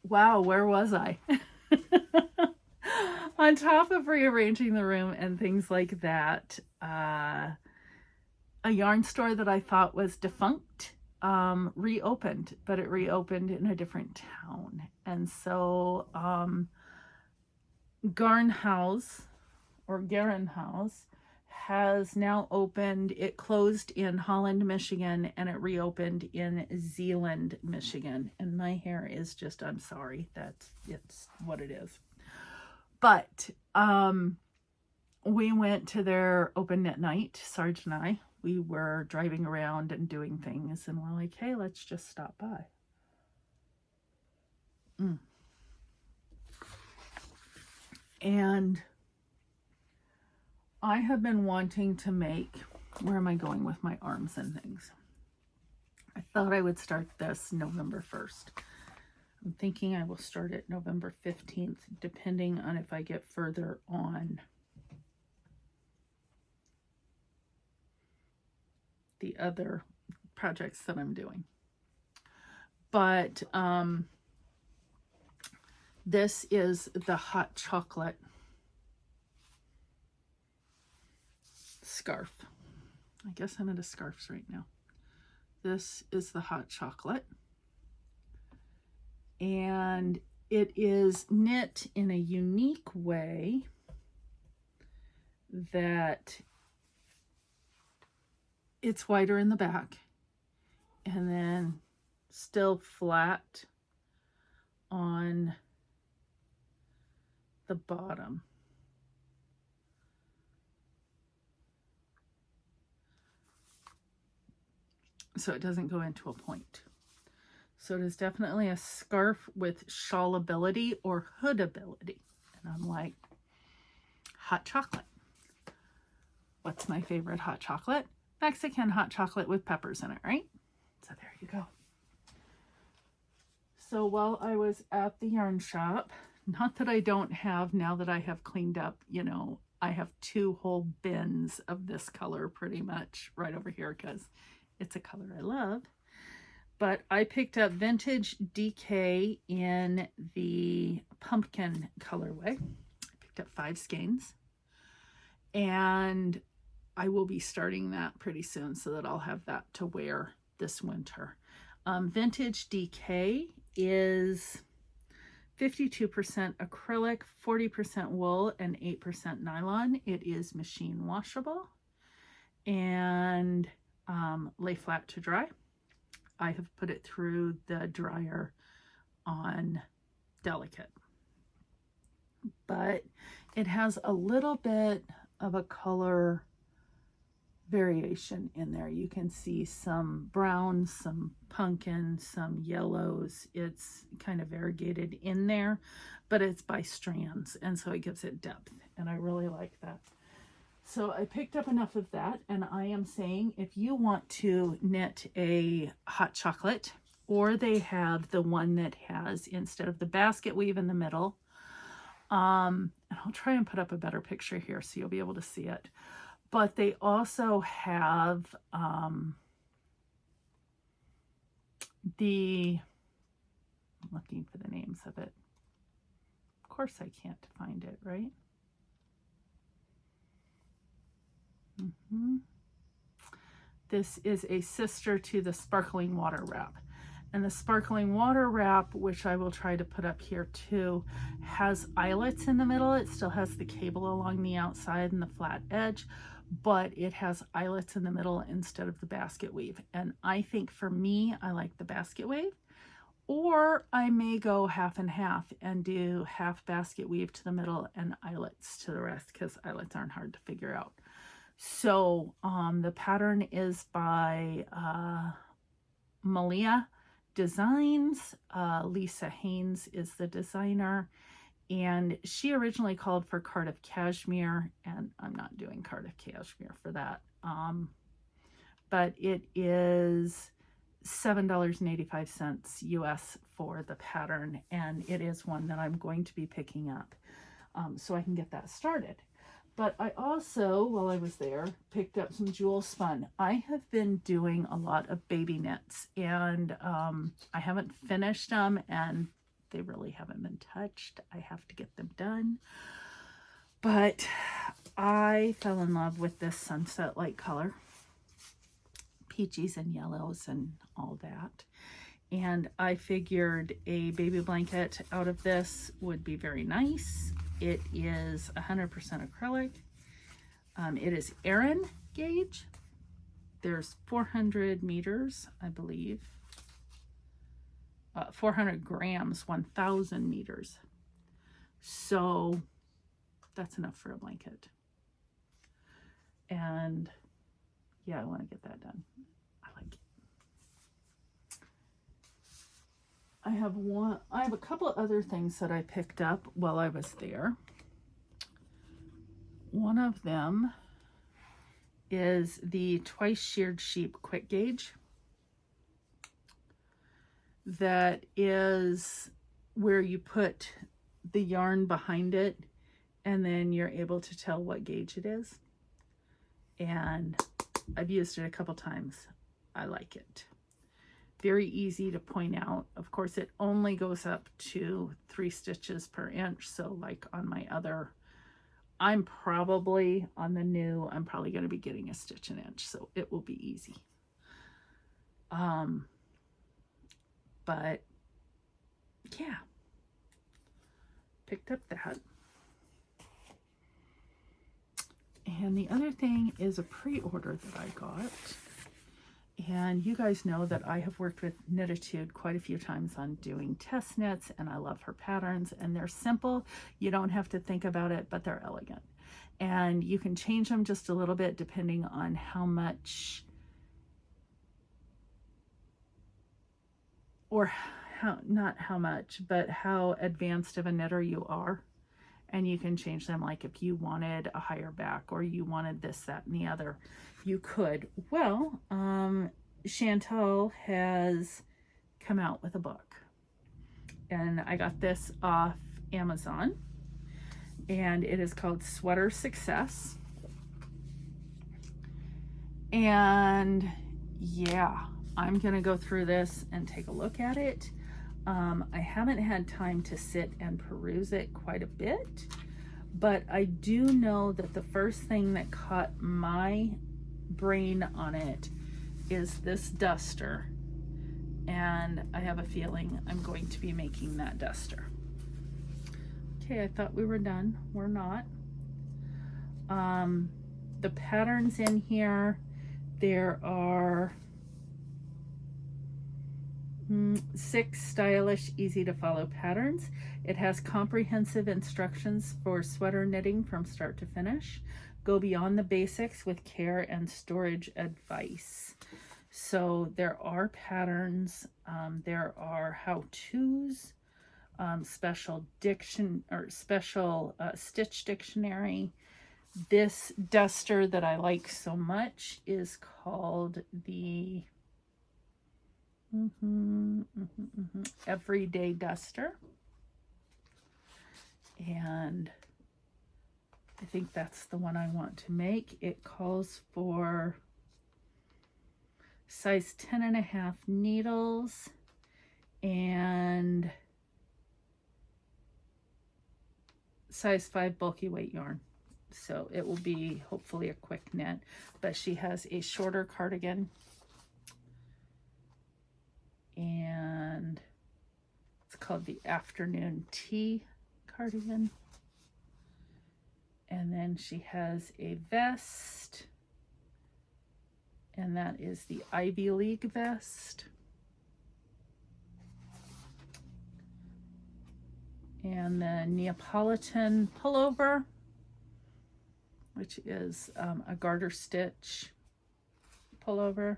wow, where was I? On top of rearranging the room and things like that, a yarn store that I thought was defunct reopened, but it reopened in a different town. And so Garn House or Garn House has now opened. It closed in Holland, Michigan, and it reopened in Zeeland, Michigan. And my hair is just, I'm sorry, it's what it is. But we went to their open knit night, Sarge and I. We were driving around and doing things, and we're like, hey, let's just stop by. And I have been wanting to make, where am I going with my arms and things? I thought I would start this November 1st. I'm thinking I will start it November 15th, depending on if I get further on the other projects that I'm doing. But this is the hot chocolate scarf. I guess I'm into scarves right now. This is the hot chocolate. And it is knit in a unique way that it's wider in the back and then still flat on the bottom. So it doesn't go into a point. So it is definitely a scarf with shawlability or hoodability. And I'm like, hot chocolate. What's my favorite hot chocolate? Mexican hot chocolate with peppers in it, right? So there you go. So while I was at the yarn shop, not that I don't have, now that I have cleaned up, you know, I have 2 whole bins of this color pretty much right over here because it's a color I love. But I picked up vintage DK in the pumpkin colorway. I picked up 5 skeins. And I will be starting that pretty soon so that I'll have that to wear this winter. Vintage DK is 52% acrylic, 40% wool, and 8% nylon. It is machine washable and lay flat to dry. I have put it through the dryer on delicate, but it has a little bit of a color variation in there. You can see some brown, some pumpkin, some yellows. It's kind of variegated in there, but it's by strands, and so it gives it depth, and I really like that. So I picked up enough of that, and I am saying if you want to knit a hot chocolate, or they have the one that has, instead of the basket weave in the middle, and I'll try and put up a better picture here so you'll be able to see it, but they also have I'm looking for the names of it. Of course I can't find it, right? This is a sister to the sparkling water wrap, and the sparkling water wrap, which I will try to put up here too, has eyelets in the middle. It still has the cable along the outside and the flat edge, but it has eyelets in the middle instead of the basket weave. And I think for me, I like the basket weave. Or I may go half and half and do half basket weave to the middle and eyelets to the rest, because eyelets aren't hard to figure out. So the pattern is by Malia Designs. Lisa Haynes is the designer, and she originally called for Cardiff Cashmere, and I'm not doing Cardiff Cashmere for that. But it is $7.85 US for the pattern, and it is one that I'm going to be picking up so I can get that started. But I also, while I was there, picked up some Jewelspun. I have been doing a lot of baby knits, and I haven't finished them, and they really haven't been touched. I have to get them done. But I fell in love with this sunset light color. Peaches and yellows and all that. And I figured a baby blanket out of this would be very nice. It is 100% acrylic. It is Aran gauge. There's 400 meters, I believe. 400 grams, 1,000 meters. So that's enough for a blanket. And yeah, I want to get that done. I like it. I have a couple other things that I picked up while I was there. One of them is the twice sheared sheep quick gauge. That is where you put the yarn behind it, and then you're able to tell what gauge it is. And I've used it a couple times. I like it. Very easy to point out. Of course, it only goes up to 3 stitches per inch. So like on my other, I'm probably on the new, I'm probably going to be getting a stitch an inch. So it will be easy. But yeah, picked up that. And the other thing is a pre-order that I got. And you guys know that I have worked with Knititude quite a few times on doing test knits, and I love her patterns, and they're simple. You don't have to think about it, but they're elegant. And you can change them just a little bit depending on how much, or how, not how much, but how advanced of a knitter you are. And you can change them, like if you wanted a higher back or you wanted this, that, and the other, you could. Well, Chantal has come out with a book, and I got this off Amazon, and it is called Sweater Success. And yeah, I'm gonna go through this and take a look at it. I haven't had time to sit and peruse it quite a bit, but I do know that the first thing that caught my brain on it is this duster, and I have a feeling I'm going to be making that duster. Okay, I thought we were done. We're not. The patterns in here, there are 6 stylish, easy to follow patterns. It has comprehensive instructions for sweater knitting from start to finish. Go beyond the basics with care and storage advice. So there are patterns, there are how-tos, special stitch dictionary. This duster that I like so much is called the Everyday Duster, and I think that's the one I want to make. It calls for size 10.5 needles and size 5 bulky weight yarn. So it will be hopefully a quick knit, but she has a shorter cardigan, and it's called the Afternoon Tea cardigan. And then she has a vest, and that is the Ivy League vest. And the Neapolitan pullover, which is a garter stitch pullover.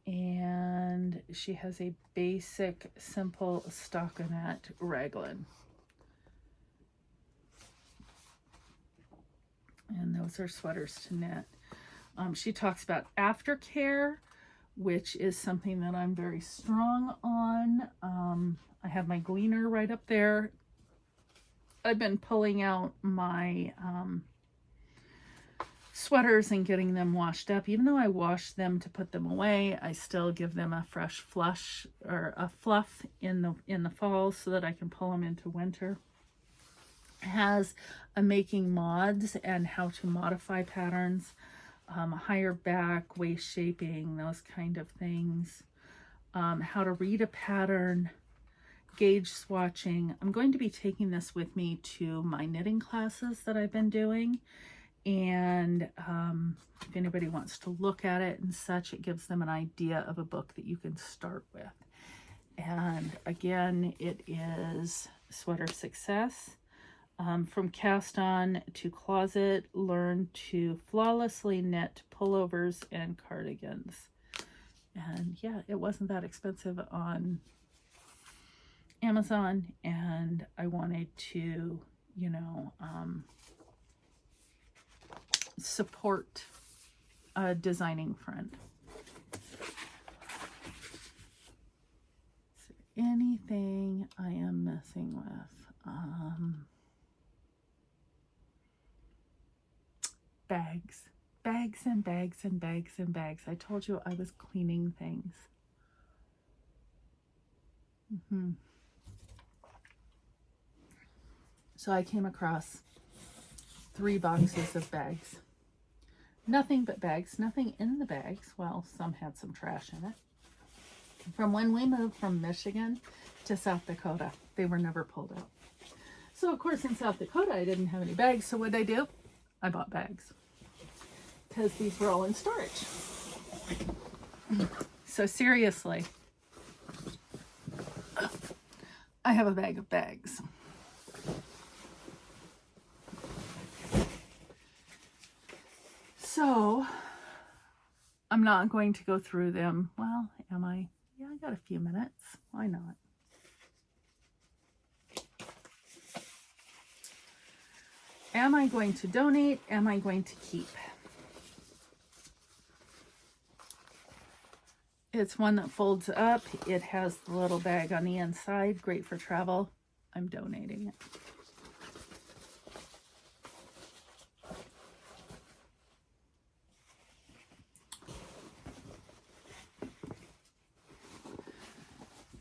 And she has a basic, simple stockinette raglan. And those are sweaters to knit. She talks about aftercare, which is something that I'm very strong on. I have my Gleaner right up there. I've been pulling out my sweaters and getting them washed up. Even though I wash them to put them away, I still give them a fresh flush or a fluff in the fall so that I can pull them into winter. It has a making mods and how to modify patterns, higher back, waist shaping, those kind of things, how to read a pattern, gauge swatching. I'm going to be taking this with me to my knitting classes that I've been doing. And if anybody wants to look at it and such, it gives them an idea of a book that you can start with. And again, it is Sweater Success. From cast on to closet, learn to flawlessly knit pullovers and cardigans. And yeah, it wasn't that expensive on Amazon, and I wanted to, you know, support a designing friend. Is there anything I am messing with? Bags and bags and bags and bags. I told you I was cleaning things. So I came across 3 boxes of bags. Nothing but bags, nothing in the bags. Well, some had some trash in it. From when we moved from Michigan to South Dakota, they were never pulled out. So of course in South Dakota, I didn't have any bags. So what did I do? I bought bags because these were all in storage. So seriously, I have a bag of bags. So I'm not going to go through them. Well, am I? Yeah, I got a few minutes. Why not? Am I going to donate? Am I going to keep? It's one that folds up. It has the little bag on the inside. Great for travel. I'm donating it.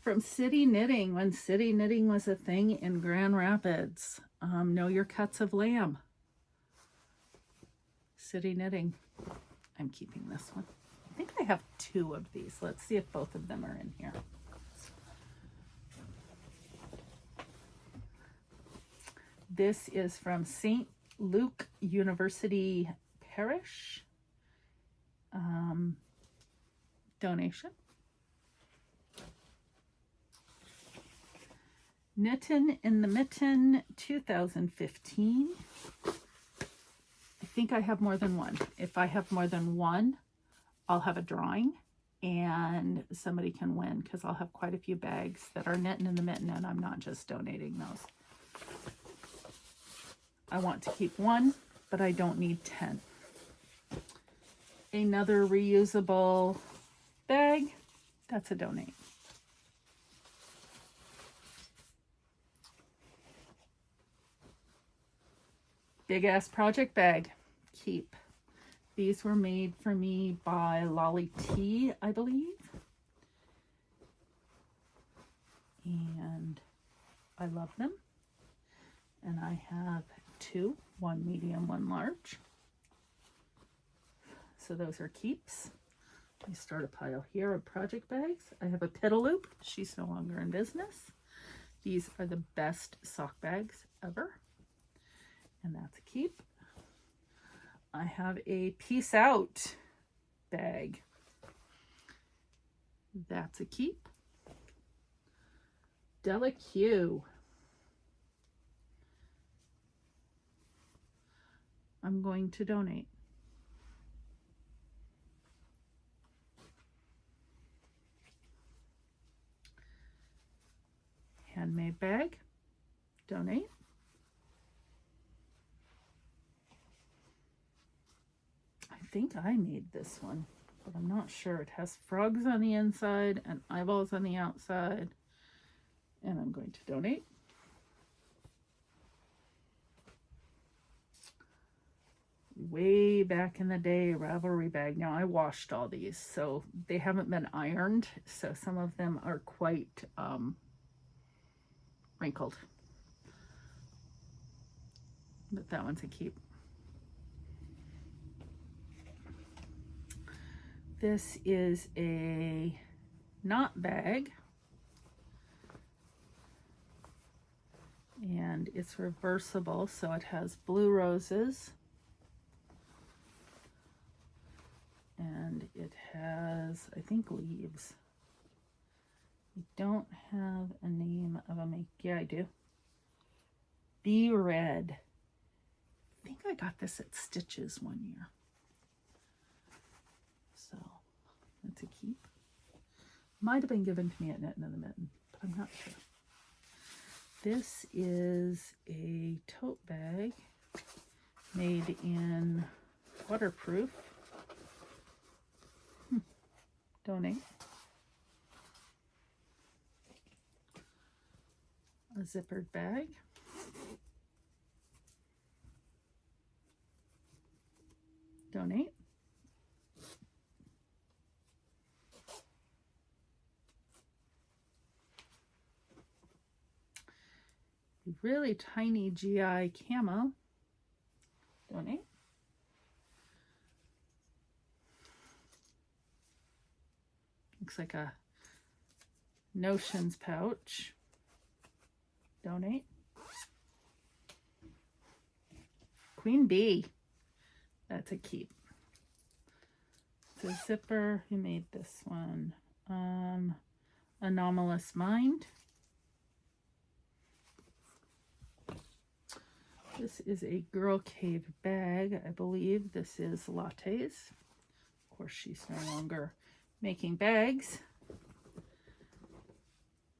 From City Knitting, when City Knitting was a thing in Grand Rapids. Know Your Cuts of Lamb. City Knitting. I'm keeping this one. I think I have 2 of these. Let's see if both of them are in here. This is from St. Luke University Parish. Donation. Knittin' in the Mitten 2015. I think I have more than one. If I have more than one, I'll have a drawing and somebody can win because I'll have quite a few bags that are knitting in the mitten and I'm not just donating those. I want to keep 1, but I don't need 10. Another reusable bag, that's a donate. Big ass project bag, keep. These were made for me by Lolly T, I believe. And I love them. And I have 2, 1 medium, 1 large. So those are keeps. I start a pile here of project bags. I have a Piddle Loop. She's no longer in business. These are the best sock bags ever. And that's a keep. I have a Peace Out bag. That's a keep. Della Q. I'm going to donate. Handmade bag, donate. I think I made this one, but I'm not sure. It has frogs on the inside and eyeballs on the outside, and I'm going to donate. Way back in the day, Ravelry bag. Now I washed all these, so they haven't been ironed, so some of them are quite wrinkled, but that one's a keep. This is a knot bag, and it's reversible, so it has blue roses, and it has, I think, leaves. I don't have a name of a make. Yeah, I do. Be Red. I think I got this at Stitches one year. So that's a keep. Might have been given to me at Knitting in the Mitten, but I'm not sure. This is a tote bag made in waterproof. Donate. A zippered bag. Donate. A really tiny GI camo. Donate. Looks like a Notions pouch. Donate. Queen Bee. That's a keep. It's a zipper. Who made this one? Anomalous Mind. This is a Girl Cave bag, I believe. This is Lattes. Of course, she's no longer making bags,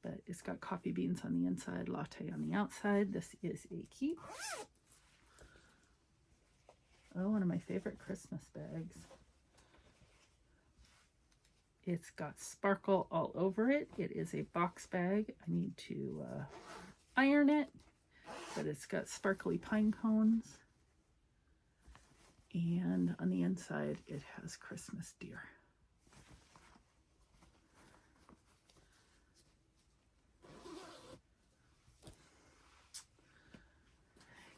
but it's got coffee beans on the inside, latte on the outside. This is a keep. Oh, one of my favorite Christmas bags. It's got sparkle all over it. It is a box bag. I need to iron it, but it's got sparkly pine cones. And on the inside, it has Christmas deer.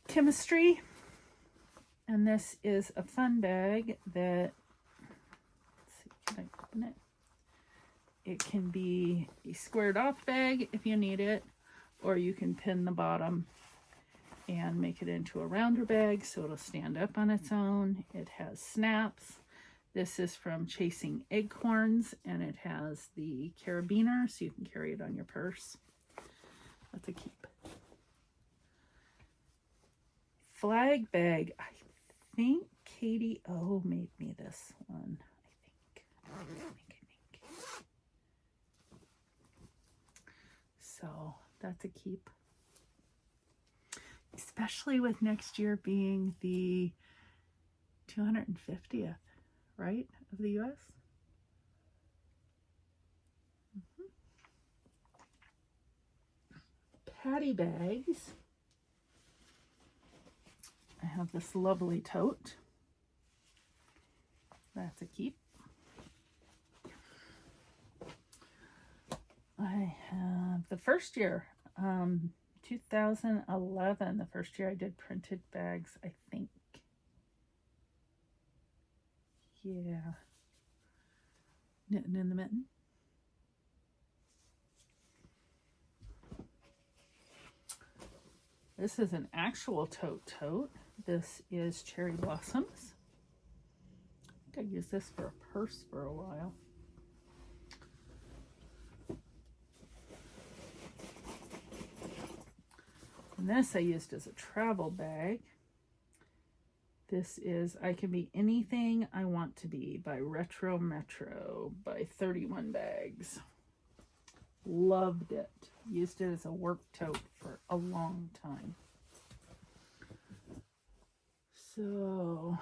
Chemistry, and this is a fun bag that, let's see, can I open it? It can be a squared off bag if you need it, or you can pin the bottom and make it into a rounder bag so it'll stand up on its own. It has snaps. This is from Chasing Acorns, and it has the carabiner so you can carry it on your purse. That's a keep. Flag bag. I think Katie O made me this one. I think. So that's a keep. Especially with next year being the 250th, right, of the U.S. Patty bags. I have this lovely tote. That's a keep. I have the first year, 2011, the first year I did printed bags, I think. Yeah. Knitting in the Mitten. This is an actual tote. This is Cherry Blossoms. I think I used this for a purse for a while. And this I used as a travel bag. This is I Can Be Anything I Want to Be by Retro Metro by 31 Bags. Loved it. Used it as a work tote for a long time. So,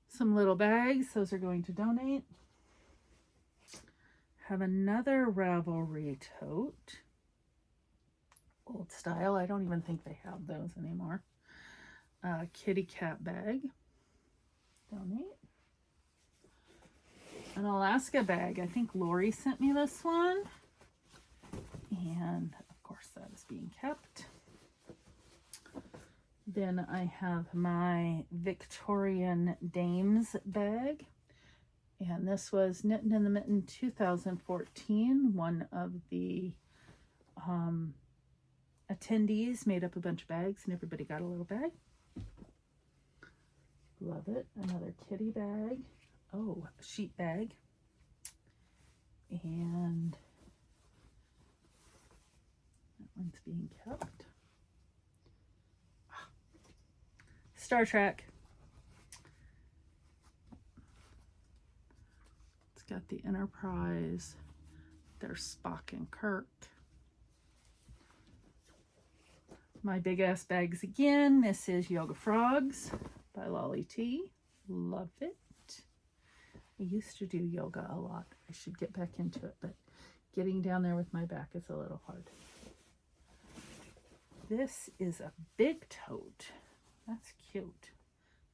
some little bags. Those are going to donate. Have another Ravelry tote. Old style. I don't even think they have those anymore. Kitty cat bag. Donate. An Alaska bag. I think Lori sent me this one. And of course that is being kept. Then I have my Victorian Dames bag. And this was Knitting in the Mitten 2014. One of the attendees made up a bunch of bags and everybody got a little bag. Love it. Another kitty bag. Oh, a sheet bag. And that one's being kept. Star Trek. It's got the Enterprise. There's Spock and Kirk. My big ass bags again. This is Yoga Frogs by Lolly T. Love it. I used to do yoga a lot. I should get back into it, but getting down there with my back is a little hard. This is a big tote. That's cute,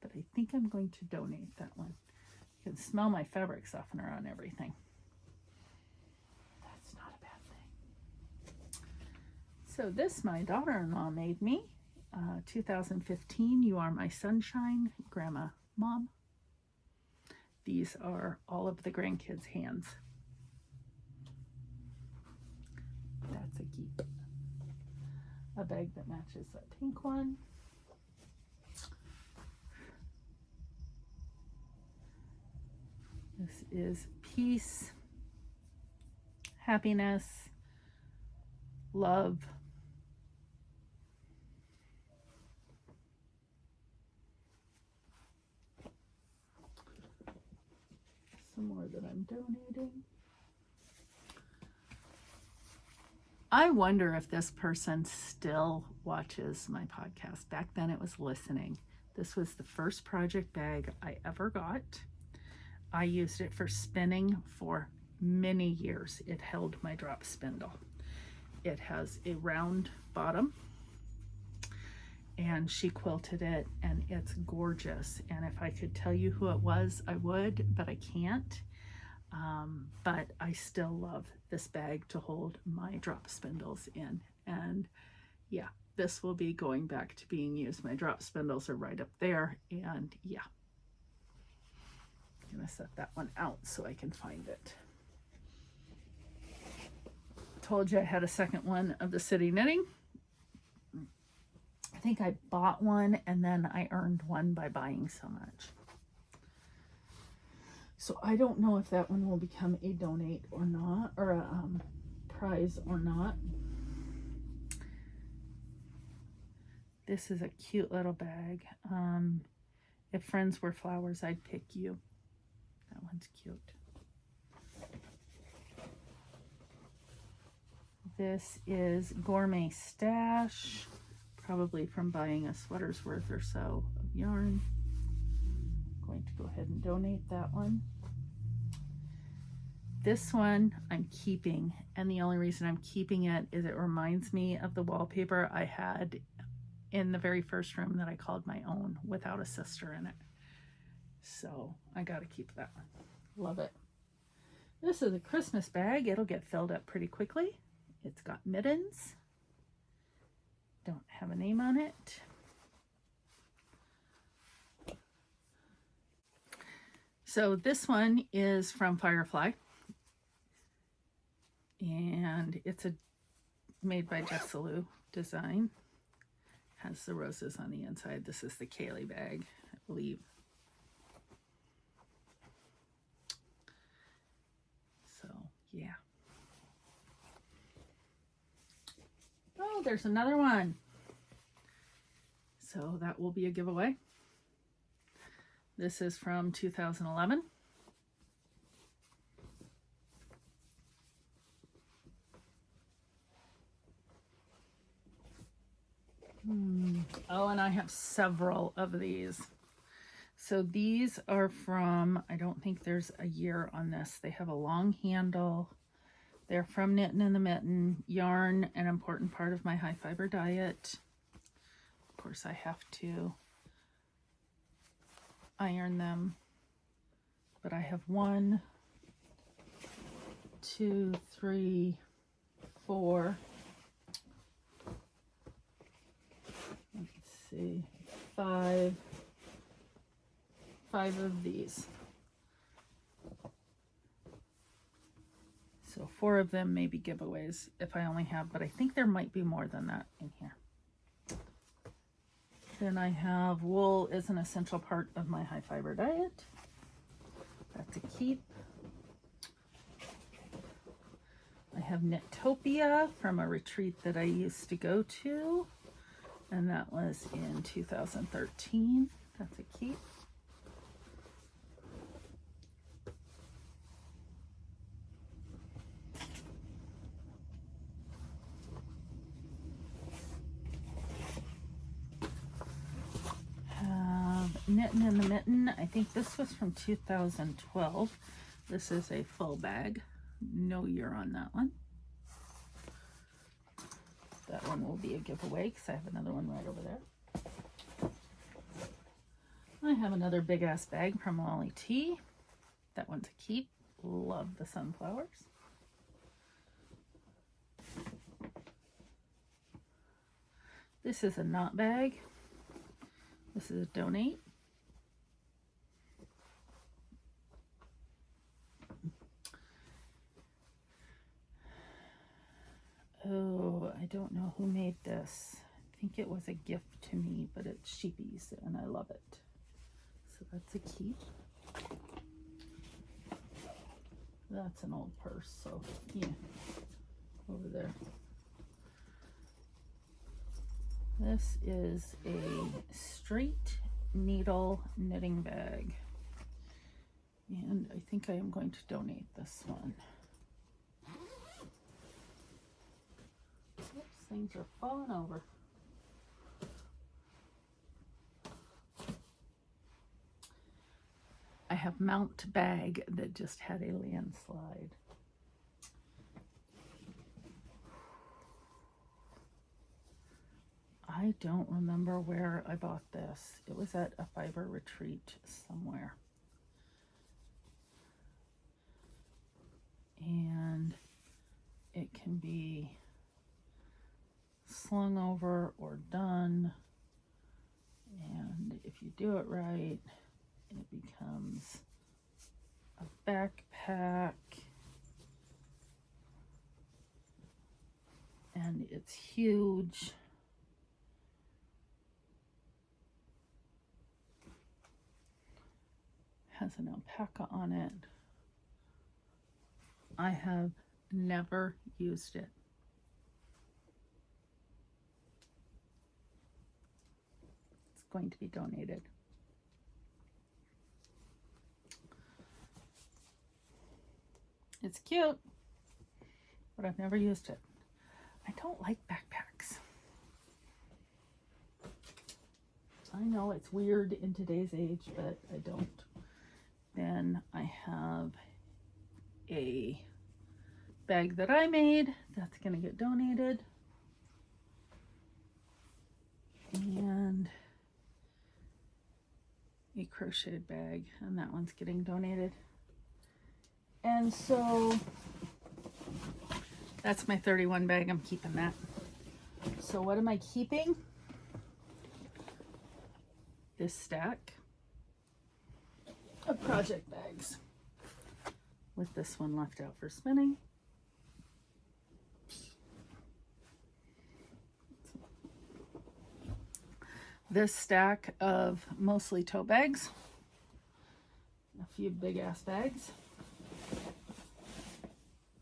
but I think I'm going to donate that one. You can smell my fabric softener on everything. That's not a bad thing. So this my daughter-in-law made me. 2015, You Are My Sunshine, Grandma, Mom. These are all of the grandkids' hands. That's a keep. A bag that matches that pink one. This is peace, happiness, love. Some more that I'm donating. I wonder if this person still watches my podcast. Back then it was listening. This was the first project bag I ever got. I used it for spinning for many years. It held my drop spindle. It has a round bottom and she quilted it and it's gorgeous. And if I could tell you who it was, I would, but I can't. But I still love this bag to hold my drop spindles in. And yeah, this will be going back to being used. My drop spindles are right up there, and yeah. I'm gonna set that one out so I can find it. Told you I had a second one of the City Knitting. I think I bought one and then I earned one by buying so much. So I don't know if that one will become a donate or not, or a prize or not. This is a cute little bag. If friends were flowers, I'd pick you. That one's cute. This is Gourmet Stash, probably from buying a sweater's worth or so of yarn. I'm going to go ahead and donate that one. This one I'm keeping, and the only reason I'm keeping it is it reminds me of the wallpaper I had in the very first room that I called my own without a sister in it. So I got to keep that one. Love it. This is a Christmas bag. It'll get filled up pretty quickly. It's got mittens. Don't have a name on it. So this one is from Firefly. And it's made by Jessalou Design. Has the roses on the inside. This is the Kaylee bag, I believe. So, yeah. Oh, there's another one. So that will be a giveaway. This is from 2011. Oh, and I have several of these. So these are from, I don't think there's a year on this. They have a long handle. They're from Knitting in the Mitten. Yarn, an important part of my high fiber diet. Of course, I have to iron them. But I have 1, 2, 3, 4. Let's see, 5 of these. So 4 of them may be giveaways if I only have, but I think there might be more than that in here. Then I have wool is an essential part of my high fiber diet. That's a keep. I have Knitopia from a retreat that I used to go to, and that was in 2013. That's a keep. Knitting in the Mitten. I think this was from 2012. This is a full bag. No year on that one. That one will be a giveaway because I have another one right over there. I have another big ass bag from Lolly T. That one's a keep. Love the sunflowers. This is a knot bag. This is a donate. Oh, I don't know who made this. I think it was a gift to me, but it's sheepies and I love it. So that's a keep. That's an old purse, so yeah, over there. This is a straight needle knitting bag. And I think I am going to donate this one. Oops, things are falling over. I have Mount bag that just had a landslide. I don't remember where I bought this. It was at a fiber retreat somewhere. And it can be slung over or done. And if you do it right, it becomes a backpack. And it's huge. Has an alpaca on it. I have never used it. It's going to be donated. It's cute, but I've never used it. I don't like backpacks. I know it's weird in today's age, but I don't. Then I have a bag that I made that's going to get donated. And a crocheted bag, and that one's getting donated. And so that's my 31 bag. I'm keeping that. So what am I keeping? This stack of project bags with this one left out for spinning. This stack of mostly tote bags, a few big ass bags.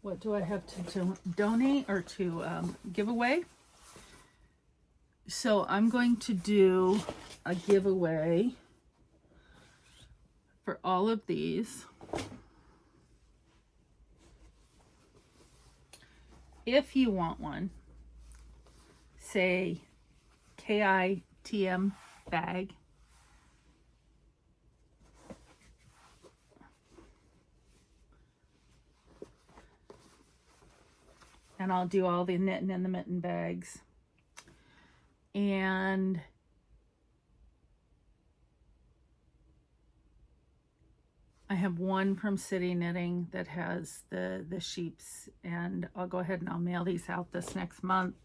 What do I have to donate or to give away? So I'm going to do a giveaway for all of these. If you want one, say KITM bag, and I'll do all the knitting in the mitten bags. And I have one from City Knitting that has the sheeps, and I'll go ahead and I'll mail these out this next month.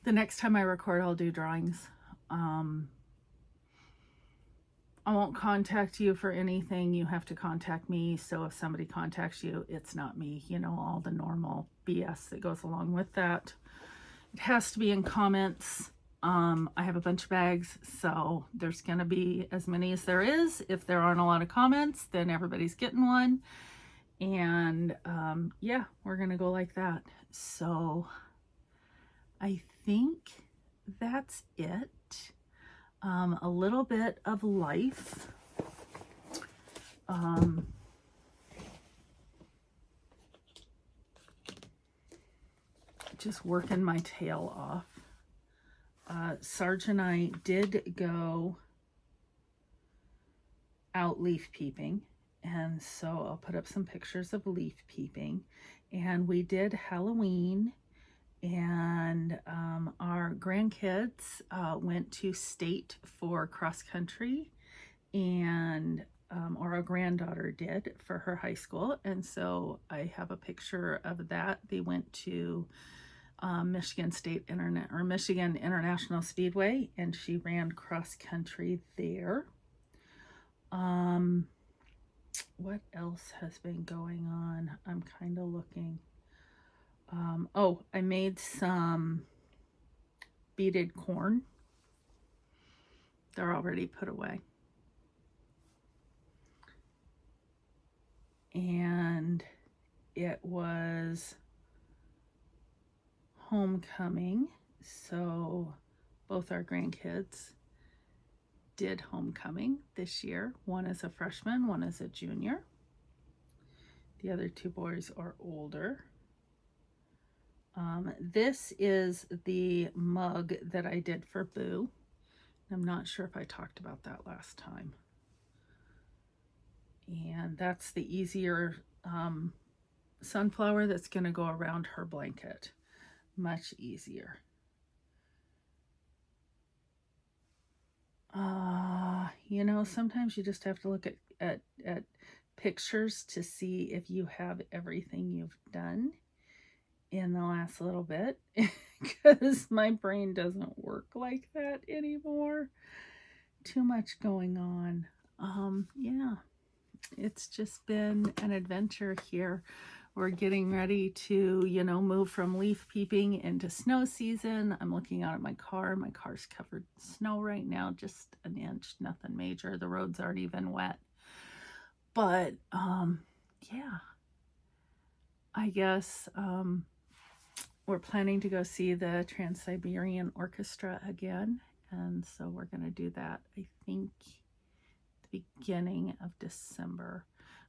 The next time I record, I'll do drawings. I won't contact you for anything. You have to contact me. So if somebody contacts you, it's not me. You know, all the normal BS that goes along with that. It has to be in comments. I have a bunch of bags, so there's going to be as many as there is. If there aren't a lot of comments, then everybody's getting one. And yeah, we're going to go like that. So I think that's it. A little bit of life. Just working my tail off. Sarge and I did go out leaf peeping, and so I'll put up some pictures of leaf peeping. And we did Halloween, and our grandkids went to state for cross country, and or our granddaughter did for her high school, and so I have a picture of that. They went to Michigan International Speedway, and she ran cross country there. What else has been going on? I'm kind of looking. Oh, I made some beaded corn. They're already put away. And it was homecoming, so both our grandkids did homecoming this year. One is a freshman, one is a junior. The other two boys are older. This is the mug that I did for Boo. I'm not sure if I talked about that last time. And that's the easier sunflower that's going to go around her blanket. Much easier. You know, sometimes you just have to look at pictures to see if you have everything you've done in the last little bit, because my brain doesn't work like that anymore. Too much going on. Yeah, it's just been an adventure here. We're getting ready to, you know, move from leaf peeping into snow season. I'm looking out at my car. My car's covered in snow right now, just an inch, nothing major. The roads aren't even wet. But, yeah, I guess we're planning to go see the Trans-Siberian Orchestra again. And so we're going to do that, I think, the beginning of December.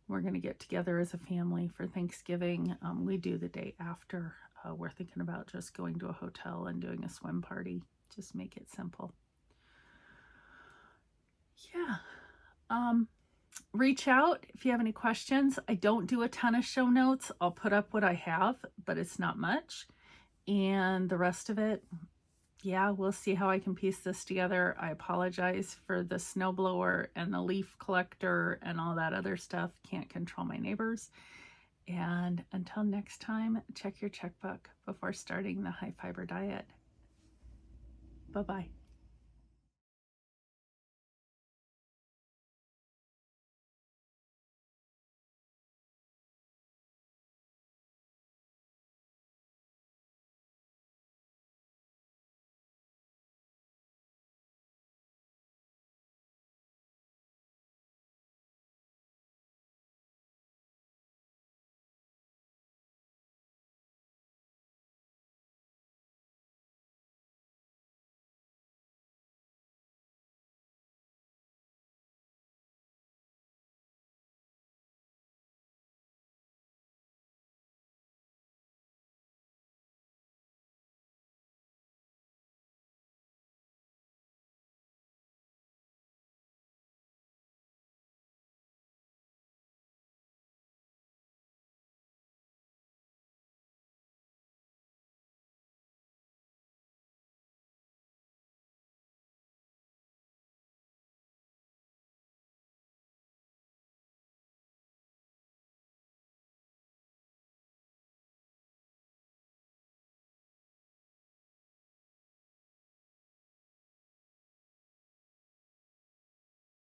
We're going to get together as a family for Thanksgiving. We do the day after. We're thinking about just going to a hotel and doing a swim party. Just make it simple. Yeah. Reach out if you have any questions. I don't do a ton of show notes. I'll put up what I have, but it's not much. And the rest of it, yeah, we'll see how I can piece this together. I apologize for the snowblower and the leaf collector and all that other stuff. Can't control my neighbors. And until next time, check your checkbook before starting the high fiber diet. Bye-bye.